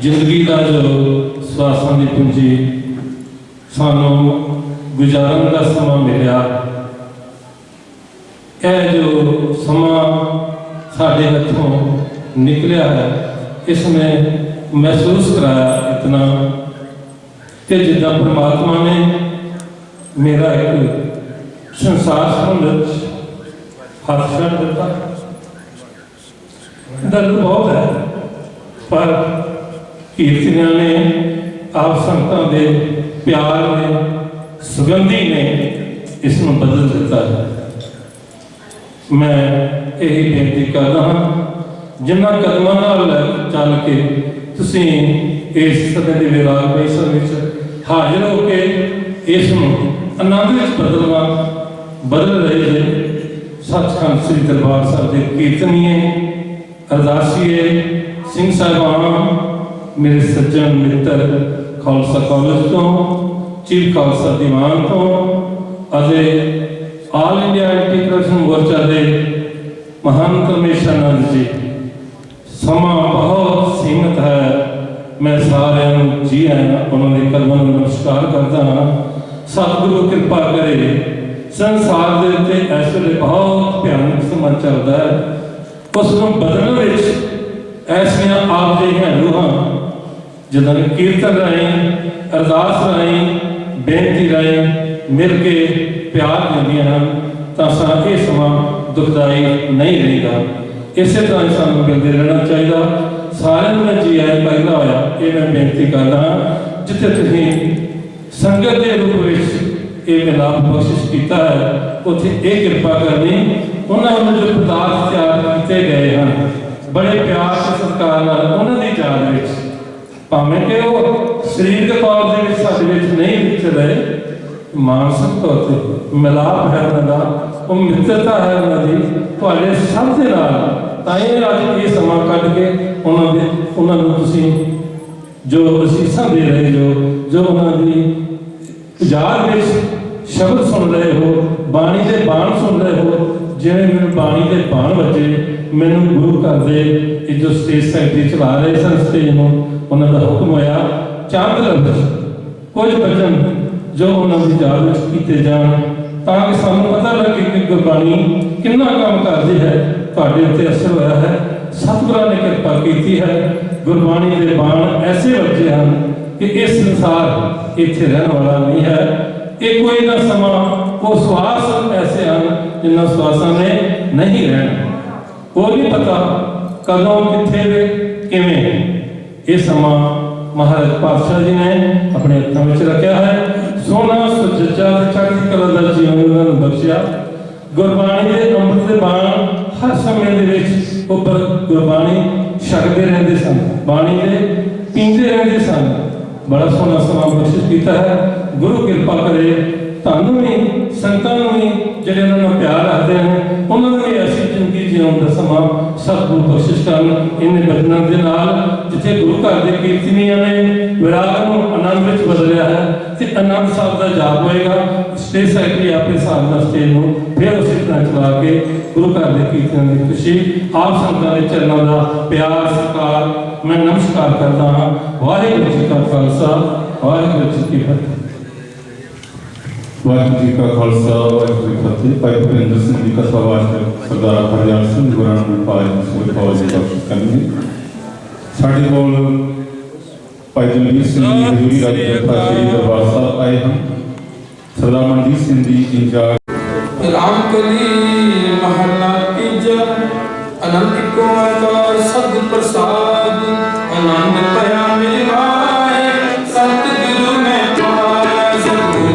ਜ਼ਿੰਦਗੀ ਦਾ ਜੋ ਸਵਾਸਾਂ ਦੀ ਪੂੰਜੀ ਸਾਨੂੰ ਗੁਜ਼ਾਰਨ ਦਾ ਸਮਾਂ ਮਿਲਿਆ, ਇਹ ਜੋ ਸਮਾਂ ਸਾਡੇ ਹੱਥੋਂ ਨਿਕਲਿਆ ਹੈ, ਇਸ ਨੇ ਮਹਿਸੂਸ ਕਰਾਇਆ ਇਤਨਾ ਕਿ ਜਿੱਦਾਂ ਪਰਮਾਤਮਾ ਨੇ ਮੇਰਾ ਇੱਕ ਸੰਸਾਰ ਸੰਬੰਧ ਹੱਥ ਛੱਡ ਦਿੱਤਾ। ਦਰਦ ਬਹੁਤ ਹੈ, ਪਰ ਕੀਰਤਨੀਆਂ ਨੇ, ਆਪ ਸੰਗਤਾਂ ਦੇ ਪਿਆਰ ਨੇ, ਸੁਗੰਧੀ ਨੇ ਇਸ ਨੂੰ ਬਦਲ ਦਿੱਤਾ ਹੈ। ਮੈਂ ਇਹੀ ਬੇਨਤੀ ਕਰਦਾ ਹਾਂ, ਜਿਨ੍ਹਾਂ ਕਦਮਾਂ ਨਾਲ ਚੱਲ ਕੇ ਤੁਸੀਂ ਇਸ ਸਮੇਂ ਦੇ ਵਿਰਾਗ ਬੈਸਰ ਵਿੱਚ ਹਾਜ਼ਰ ਹੋ ਕੇ ਇਸ ਨੂੰ ਆਨੰਦ ਵਿੱਚ ਬਦਲ ਰਹੇ ਜੇ। ਸੱਚਖੰਡ ਸ੍ਰੀ ਦਰਬਾਰ ਸਾਹਿਬ ਦੇ ਕੀਰਤਨੀਏ, ਅਰਦਾਸੀਏ, ਸਿੰਘ ਸਾਹਿਬਾਨ, ਮੇਰੇ ਸੱਜਣ ਮਿੱਤਰ, ਖਾਲਸਾ ਕਾਲਜ ਤੋਂ, ਚੀਫ ਖਾਲਸਾ ਦੀਵਾਨ ਤੋਂ ਅਤੇ ਆਲ ਇੰਡੀਆ ਐਂਟੀ ਕਰਪਸ਼ਨ ਮੋਰਚਾ ਦੇ ਮਹਾਨ ਕਮਿਸ਼ਨਰ ਜੀ, ਸਮਾਂ ਬਹੁਤ ਸੀਮਤ ਹੈ। ਮੈਂ ਸਾਰਿਆਂ ਨੂੰ ਜੀ ਆਇਆਂ ਉਹਨਾਂ ਦੇ ਕਦਮਾਂ ਨੂੰ ਨਮਸਕਾਰ ਕਰਦਾ ਹਾਂ। ਸਤਿਗੁਰੂ ਕਿਰਪਾ ਕਰੇ, ਸੰਸਾਰ ਦੇ ਉੱਤੇ ਇਸ ਵੇਲੇ ਬਹੁਤ ਭਿਆਨਕ ਸਮਾਂ ਚੱਲਦਾ ਹੈ, ਉਸ ਨੂੰ ਬਦਲਣ ਵਿੱਚ ਐਸੀਆਂ ਆਪ ਜਿਹੀਆਂ ਰੂਹਾਂ ਜਿਨ੍ਹਾਂ ਨੇ ਕੀਰਤਨ ਰਾਹੀਂ, ਅਰਦਾਸ ਰਾਹੀਂ, ਬੇਨਤੀ ਰਾਹੀਂ ਮਿਲ ਕੇ ਪਿਆਰ ਦਿੰਦੀਆਂ ਹਨ, ਤਾਂ ਇਹ ਸਮਾਂ ਦੁਖਦਾਈ ਨਹੀਂ ਰਹੇਗਾ। ਇਸੇ ਤਰ੍ਹਾਂ ਸਾਨੂੰ ਮਿਲਦੇ ਰਹਿਣਾ ਚਾਹੀਦਾ। ਸਾਰਿਆਂ ਨੂੰ ਮੈਂ ਜੀ ਆਇਆਂ ਪਹਿਲਾਂ ਹੋਇਆ ਇਹ ਮੈਂ ਬੇਨਤੀ ਕਰਦਾ ਹਾਂ। ਜਿੱਥੇ ਤੁਸੀਂ ਸੰਗਤ ਦੇ ਰੂਪ ਵਿੱਚ ਇਹ ਮਿਲਾਪ ਬਖਸ਼ਿਸ਼ ਕੀਤਾ ਹੈ, ਉੱਥੇ ਇਹ ਕਿਰਪਾ ਕਰਨੀ ਉਹਨਾਂ ਵੱਲੋਂ ਜੋ ਪਦਾਰਥ ਤਿਆਰ ਕੀਤੇ ਗਏ ਹਨ, ਬੜੇ ਪਿਆਰ ਤੇ ਸਤਿਕਾਰ ਨਾਲ ਉਹਨਾਂ ਦੀ ਯਾਦ ਵਿੱਚ, ਭਾਵੇਂ ਕਿ ਉਹ ਸਰੀਰਕ ਤੌਰ ਦੇ ਵਿੱਚ ਸਾਡੇ ਵਿੱਚ ਨਹੀਂ ਵਿਚ ਰਹੇ, ਮਾਨਸਿਕ ਤੌਰ ਤੇ ਮਿਲਾਪ ਹੈ ਉਹਨਾਂ ਦਾ, ਉਹ ਮਿੱਤਰਤਾ ਹੈ ਉਹਨਾਂ ਦੀ ਤੁਹਾਡੇ ਸਭ ਦੇ ਨਾਲ। ਤਾਂ ਇਹ ਅੱਜ ਇਹ ਸਮਾਂ ਕੱਢ ਕੇ ਉਹਨਾਂ ਨੂੰ ਤੁਸੀਂ ਜੋ ਅਸੀਸਾਂ ਦੇ ਰਹੇ ਜੋ ਉਹਨਾਂ ਦੀ ਯਾਦ ਵਿੱਚ ਸ਼ਬਦ ਸੁਣ ਰਹੇ ਹੋ, ਬਾਣੀ ਦੇ ਬਾਣ ਸੁਣ ਰਹੇ ਹੋ, ਜਿਵੇਂ ਮੈਨੂੰ ਬਾਣੀ ਦੇ ਬਾਣ ਵੱਜੇ, ਮੈਨੂੰ ਗੁਰੂ ਘਰ ਦੇ ਇਹ ਜੋ ਸਟੇਜ ਸੈਕਟਰੀ ਚਲਾ ਰਹੇ ਸਨ ਸਟੇਜ ਨੂੰ, ਉਹਨਾਂ ਦਾ ਹੁਕਮ ਹੋਇਆ ਚੰਦ ਲਫ਼ਜ਼ ਕੁਝ ਬਚਨ ਜੋ ਉਹਨਾਂ ਦੀ ਯਾਦ ਵਿੱਚ ਕੀਤੇ ਜਾਣ, ਤਾਂ ਕਿ ਸਾਨੂੰ ਪਤਾ ਲੱਗੇ ਕਿ ਗੁਰਬਾਣੀ ਕਿੰਨਾ ਕੰਮ ਕਰਦੀ ਹੈ। ਤੁਹਾਡੇ ਉੱਤੇ ਅਸਰ ਹੋਇਆ ਹੈ, ਸਤਿਗੁਰਾਂ ਨੇ ਕਿਰਪਾ ਕੀਤੀ ਹੈ। ਗੁਰਬਾਣੀ ਦੇ ਬਾਣ ਐਸੇ ਵੱਜੇ ਹਨ कि ये संसार इत्थे रहने वाला नहीं है। ये कोई ना समा वो श्वास ऐसे हैं जिन्होंने श्वासा ने नहीं रहना, वो नहीं पता कदों किथे वे किवें। ये समा महाराज पातशाह जी ने अपने हत्थों में रखा है। सोना सुचज्जा चढ़ती कला का जीवन उन्होंने बख्शिया। गुरबाणी के अमृत के बाण हर समय के उपर गुरबाणी छकते रहते सन, बाणी के पींदे रहते सन। बड़ा सोहना समा बख्शिश किया है। गुरु कृपा करे तुहानू भी संतां नूं भी जिहड़े उन्हां नाल प्यार रखते हैं उन्होंने भी ऐसी जिंदगी जीवन का समा सतगुरु बख्शिश करन। इन बचनों के नाल जिथे गुरु घर के कीर्तनियां ने विराग नूं आनंद विच बदलिया है ते आनंद साहब का जाप होएगा। स्टेज सैकटरी अपने हिसाब नाल स्टेज नूं फिर उसी तरह चला के गुरु घर के कीर्तन की खुशी आप संतां दे चरणों का प्यार सत्कार मैं नमस्कार करता हाँ। वाहिगुरू जी का खालसा वाहिगुरू जी की फतेह। वाहिगुरू जी का खालसा वाहिगुरू जी की फतेह। भाई भुपेंद्र सिंह जी का सवाल सरदार हरजाल सिंह गुराना पाल फौज बख्श करेंगे। साढ़े कोल भाई दलवीर सिंह जी हजूरी राजी जत्था श्री दरबार साहब आए हैं। सरदार मनजीत सिंह जी इंचार्ज। रामकली महला तीजा अनंत को अवतार सद प्रसाद आनंद पया मिलाए सतगुरु में पाया सतगुरु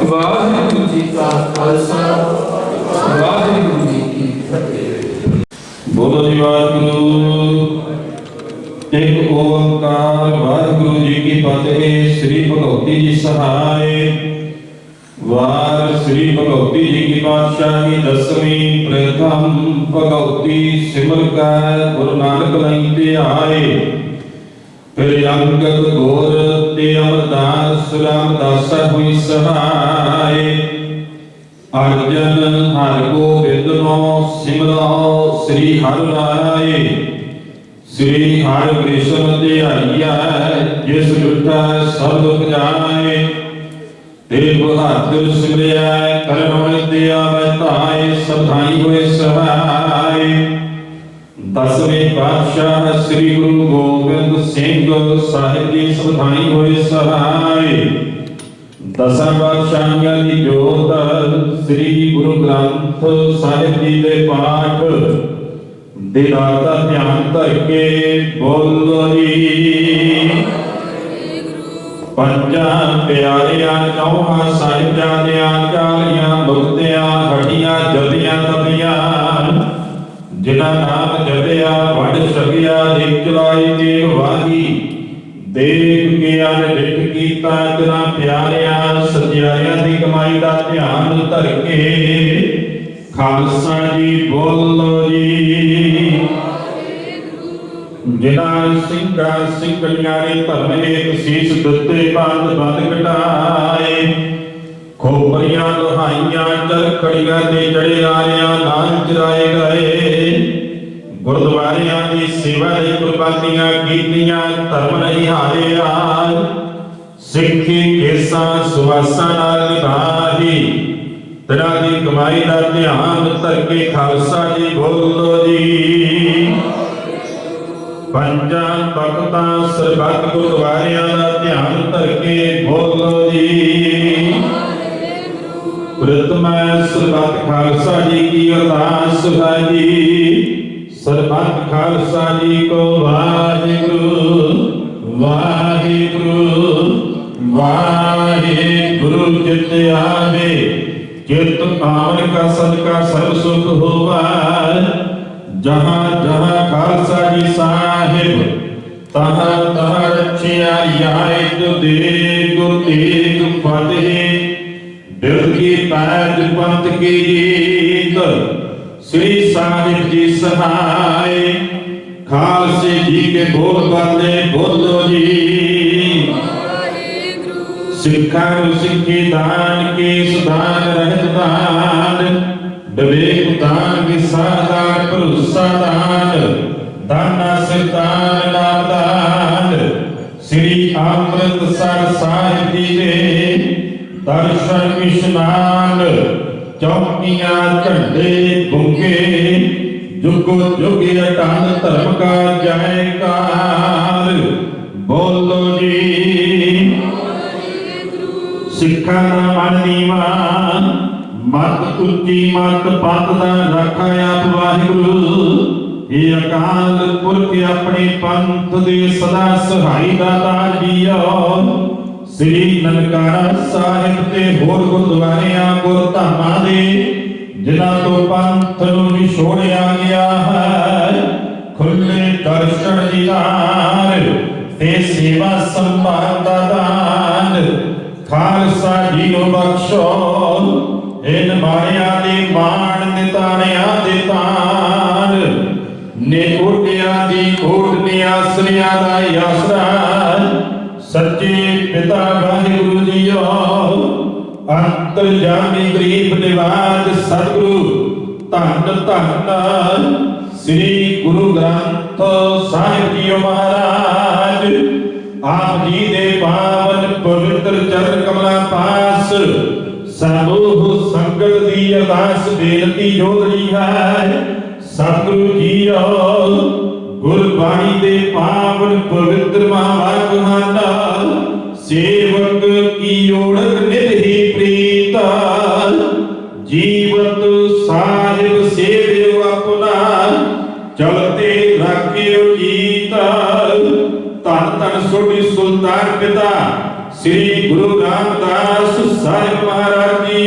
वाहिगुरू जी का खालसा बोलो जी वाहिगुरू। एक ओंकार वाहिगुरू जी की फतेह। श्री भगवती जी सहाय। वार श्री भगवती जी की पातशाही दसवीं प्रथम भगवती सिमर का गुरु नानक लैते आए। फिर अंगद घोर ते अमरदास रामदास हुई सहाय। अर्जन हर गोबिंद नो सिमरो श्री हर राय। श्री हर कृष्ण ध्याइया जिस लुटा सब दुख जाए। ते बहादुर सिमरिया करन दिया बताए सभाई हुए सहाय। दसवें पातशाह श्री गुरु गोबिंद सिंह साहिब जी सभाई हुए सहाय। दसां पातशाहियां दी जोत श्री गुरु ग्रंथ साहिब जी दे पाठ दिलाता ध्यान धर के बोलो जी। पंजा प्यारिया चौहा साहिबजादियां चालियां मुक्तियां हटियां जदियां तबियां। जिन्हां नाम जपिया वड सकिया देख चलाई देव वाही। देख के अन डिठ कीता जना प्यारिया सत्यारियां दी कमाई दा ध्यान धर के खालसा जी बोलो जी। जिन्हां सिंघा सिंघड़ियां ने धर्म एक सीस दिते बंद बंद कटाए। खोपरियां लोहाइयां चरखड़ियां ते चढ़े आरियां नाल चराए गए। गुरुद्वारियां दी सेवा दी कुर्बानियां कीतियां धर्म नहीं हारिया। सिੱਖੀ केसां सुवासां नाल निभाही। तिन्हां दी कमाई दा ध्यान धर के खालसा जी बोलो जी। पंजां तख्तां सरबत गुरुद्वारियां दा ध्यान धर के बोलो जी। प्रथम सरबत खालसा जी की अरदास है जी। सरबत खालसा जी को वाहिगुरू वाहिगुरू वाहिगुरू। चित आवे चित आवन का सदका सर्व सुख होवा। जहाँ जहाँ खालसा जी साहिब तहाँ तहाँ रखिया जो देग तेग फतेह। दिल की पैज पंथ की जीत श्री साहिब जी सहाय। खालसे जी के बोल बाले बोलो जी। सिखा सिखी दान के सुदान रहत दान। विवेक दान विसादान भरोसा दान। दाना सिरदान नादान। श्री अमृतसर साहिब जी के दर्शन विश्रान। चौकियां झंडे बुंगे जुगो जुग अटल धर्म का जयकार बोलो जी। सिखा दा मन नीवा मत उच्ची मत पत दा रखा आप वाहिगुरू। ये अकाल पुरख अपने पंथ दे सदा सहाई दाता जीओ। श्री ननकाना साहिब ते होर गुरुद्वारियां गुरधामां दे जिन्हां तो पंथ नूं विछोड़िया गया है। खुले दर्शन दीदार ते सेवा संभाल दा दान। खालसा जी नूं बख्शो इन माया दे मान निताणिया दे तान। ने कोटिया दी कोटनी आसरिया दा आसरा। सच्चे पिता वाहिगुरू जीओ। अंतर्यामी गरीब निवाज सतगुरु धन धन श्री गुरु ग्रंथ साहिब जी महाराज। आप जी दे पावन पवित्र चरण कमला पास समूह संगत दी अरदास बेनती जोड़ी है। सतगुरु जीओ गुरबाणी दे पावन पवित्र महावाक्य सेवक की ओढ़ निधि प्रीता। जीवत साहिब सेव्यो अपना चलते राखियो जीता। धन धन सोढ़ी सुल्तान पिता श्री गुरु रामदास साहिब महाराज जी।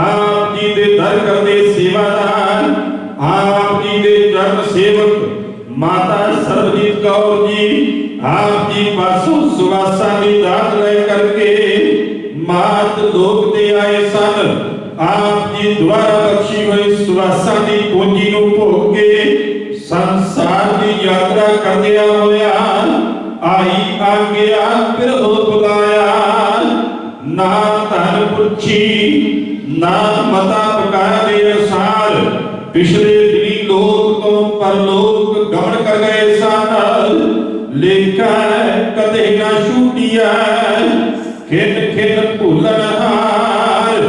आप जी दे दर करते सेवादार। आप जी दे माता सरबजीत कौर जी आप जी पासों सुवासा की दात ले करके मात लोक ते आए सन। आप जी द्वारा बख्शी हुई सुवासा की पूंजी नूं भोग के संसार की यात्रा करदिया होया आई आज्ञा फिर हो बुलाया। ना धन पुछी ना मता पकाया दे अनुसार पिछले दिनी लोक तो परलोक गमन कर गए सन। लेखा कदे ना छूटिया खिन खिन भूलन हार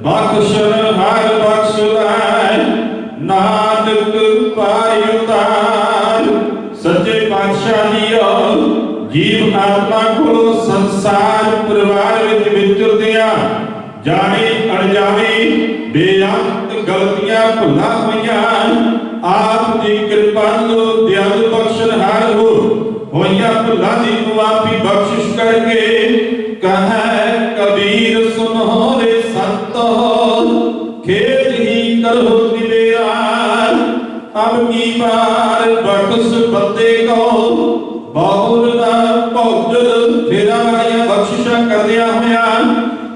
बख्शन हार बख्श लै नानक पाई उतार। सच्चे पातशाह जीओ जीव आत्मा को संसार परिवार विच विचरदिया जाने अनजाने बेअंत गलतियां भुला होइयां आप दी कृपालु दयालु बख्शनहार हो होइयां भुला दी मुआफी बख्शिश करके कहे कबीर सुनो रे संतो खेद ही करो दिलेरा। अब की बार बख्श बंदे को बहुर दा भौजल फेरा वालियां बख्शिशां करदिया होया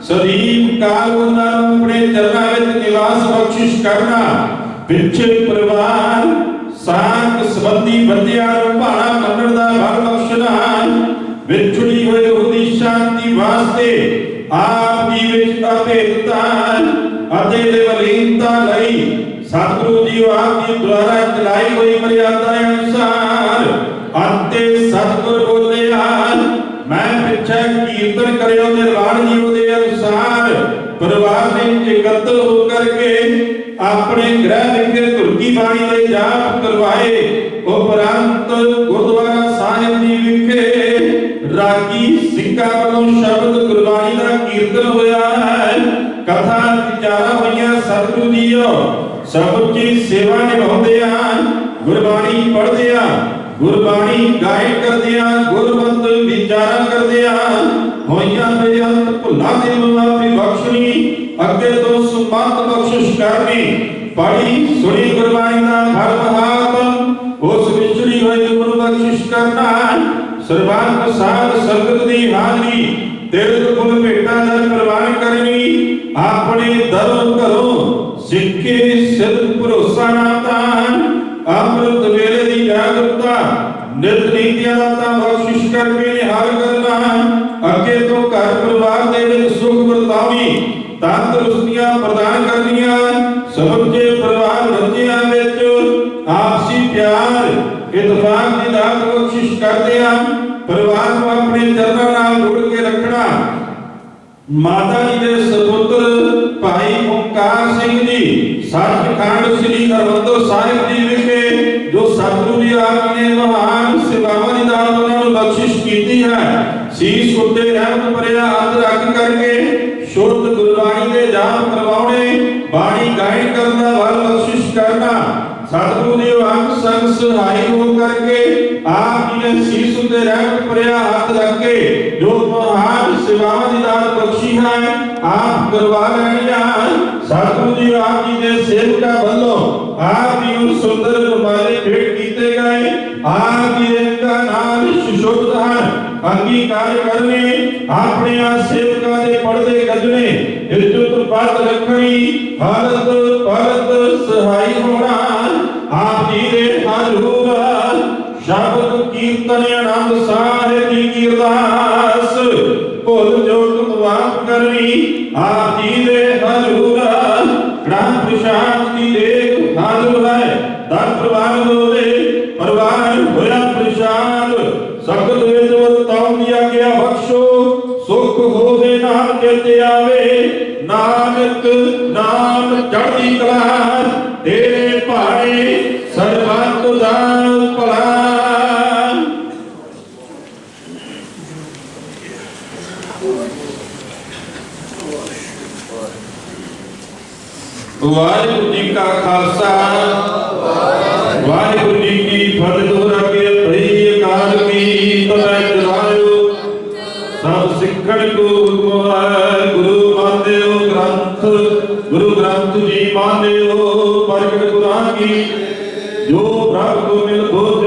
सदीप काल उन्हां नूं अपने चरनां विच निवास बख्शिश करना। पिछे परिवार साख संबंधी बंदियां नूं भाणा मंनण दा बल बख्शना। विछड़ी होई रूह दी शांति वास्ते आप जी विच अभेदता अते निवलीनता लई सतगुरु जी आप जी द्वारा चलाई हुई मर्यादा अनुसार अंते सतगुर बोलिया मैं पिछे कीर्तन करियो निर्वाण जीव दे अनुसार परिवार ने एकत्र होकर के अपने गृह विखे तुर्की बाणी दे जाप करवाए। उपरंत गुरुद्वारा साहिब जी विखे रागी सिंघा वालों शब्द गुरबाणी का कीर्तन होया है। कथा विचारा होइया सतगुरु जीओ समुची सेवा निभाउंदिया गुरबाणी पढ़दिया गुरबाणी गायन करदिया गुरमत विचारा करदिया होइया बेअंत भुला दी मुआफी बख्शनी अगे तो सुमत बख्शिश करनी। पढ़ी सुनी गुरबाणी दा फल महात्म उस विछड़ी होई गुरु बख्शिश करना। सरबान प्रसाद संगत दी हाजरी तिल फुल भेटा दर प्रवान करनी। अपने दरों घरों सिक्खे सिद्ध भरोसा नातान अमृत वेले दी जागरूकता नित नीतियां दाता बख्शिश करके निहाल करना। अगे तो घर परिवार दे विच सुख वरतावी तंदुरुस्तियां प्रदान करनियां। समझे परिवार बच्चियां विच आपसी प्यार इतफाक दी दात बख्शिश करदियां परिवार को अपने चरनां नाल जोड़ के रखना। माता जी दे सपुत्र भाई ओंकार सिंह जी सचखंड श्री हरमंदर साहिब जी विखे जो सतगुरु जी आप ने महान सेवावां दी दात उन्हां नूं बख्शिश कीती है। शीश उत्ते रहमत भरिया हथ रख करके शुद्ध गुरबाणी दे जाप करवाउने बाणी गायन करन दा बल बख्शिश करना। सतगुरु जी अंग संग सहाय हो करके आप जी ने शीश उत्ते रहमत भरिया हथ रख के जो महान सेवावां दी दात बख्शी है आप करवा लेनिया। सतगुरु जी आप जी दे सेवका वल्लों आप जी नूं सुंदर रुमाले भेंट कीते गए। आप जी इनका नाम सुशोभित है अंगीकार करने अपने सेवका दे पड़दे गजने इज्जत बात रखनी हालत पालत सहाय होना। आप जी दे हजूर शब्द कीर्तन आनंद साहिब जी की अरदास भुल चूक माफ करनी। आप जी दे हजूर ग्रह प्रसाद की देख हाजिर है दर प्रवान होवे परवान होया प्रसाद सकल विच वरताउं दी आज्ञा बख्शो सुख होवे नाम चेते आवे नानक नाम चढ़दी कला तेरे भाणे सर्बंत दा भला। वाहिगुरु जी का खालसा वाहिगुरु जी की फतेह। दोहरा के भई अकाल की तबै चलायो सब सिखण को गुरु मान्यो ग्रंथ गुरु ग्रंथ जी मान्यो प्रगट कुरान की जो प्रभु को मिल भोज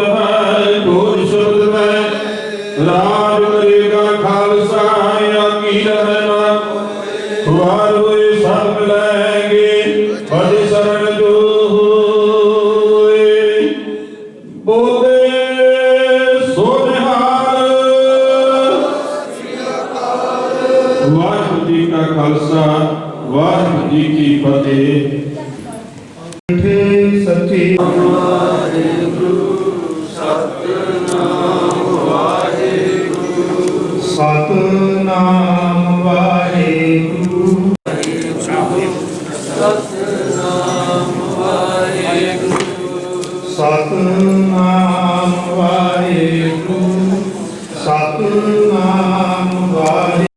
ਬੋਲੇ ਸੋ ਨਿਹਾਲ। ਵਾਹਿਗੁਰੂ ਜੀ ਕਾ ਖਾਲਸਾ ਵਾਹਿਗੁਰੂ ਜੀ ਕੀ ਫਤਿਹ। ਸੱਚੀ ਸਤਨਾਮ ਵਾਹਿਗੁਰੂ ਸਤਨਾਮ ਵਾਹਿਗੁਰੂ ਸਤਨਾਮ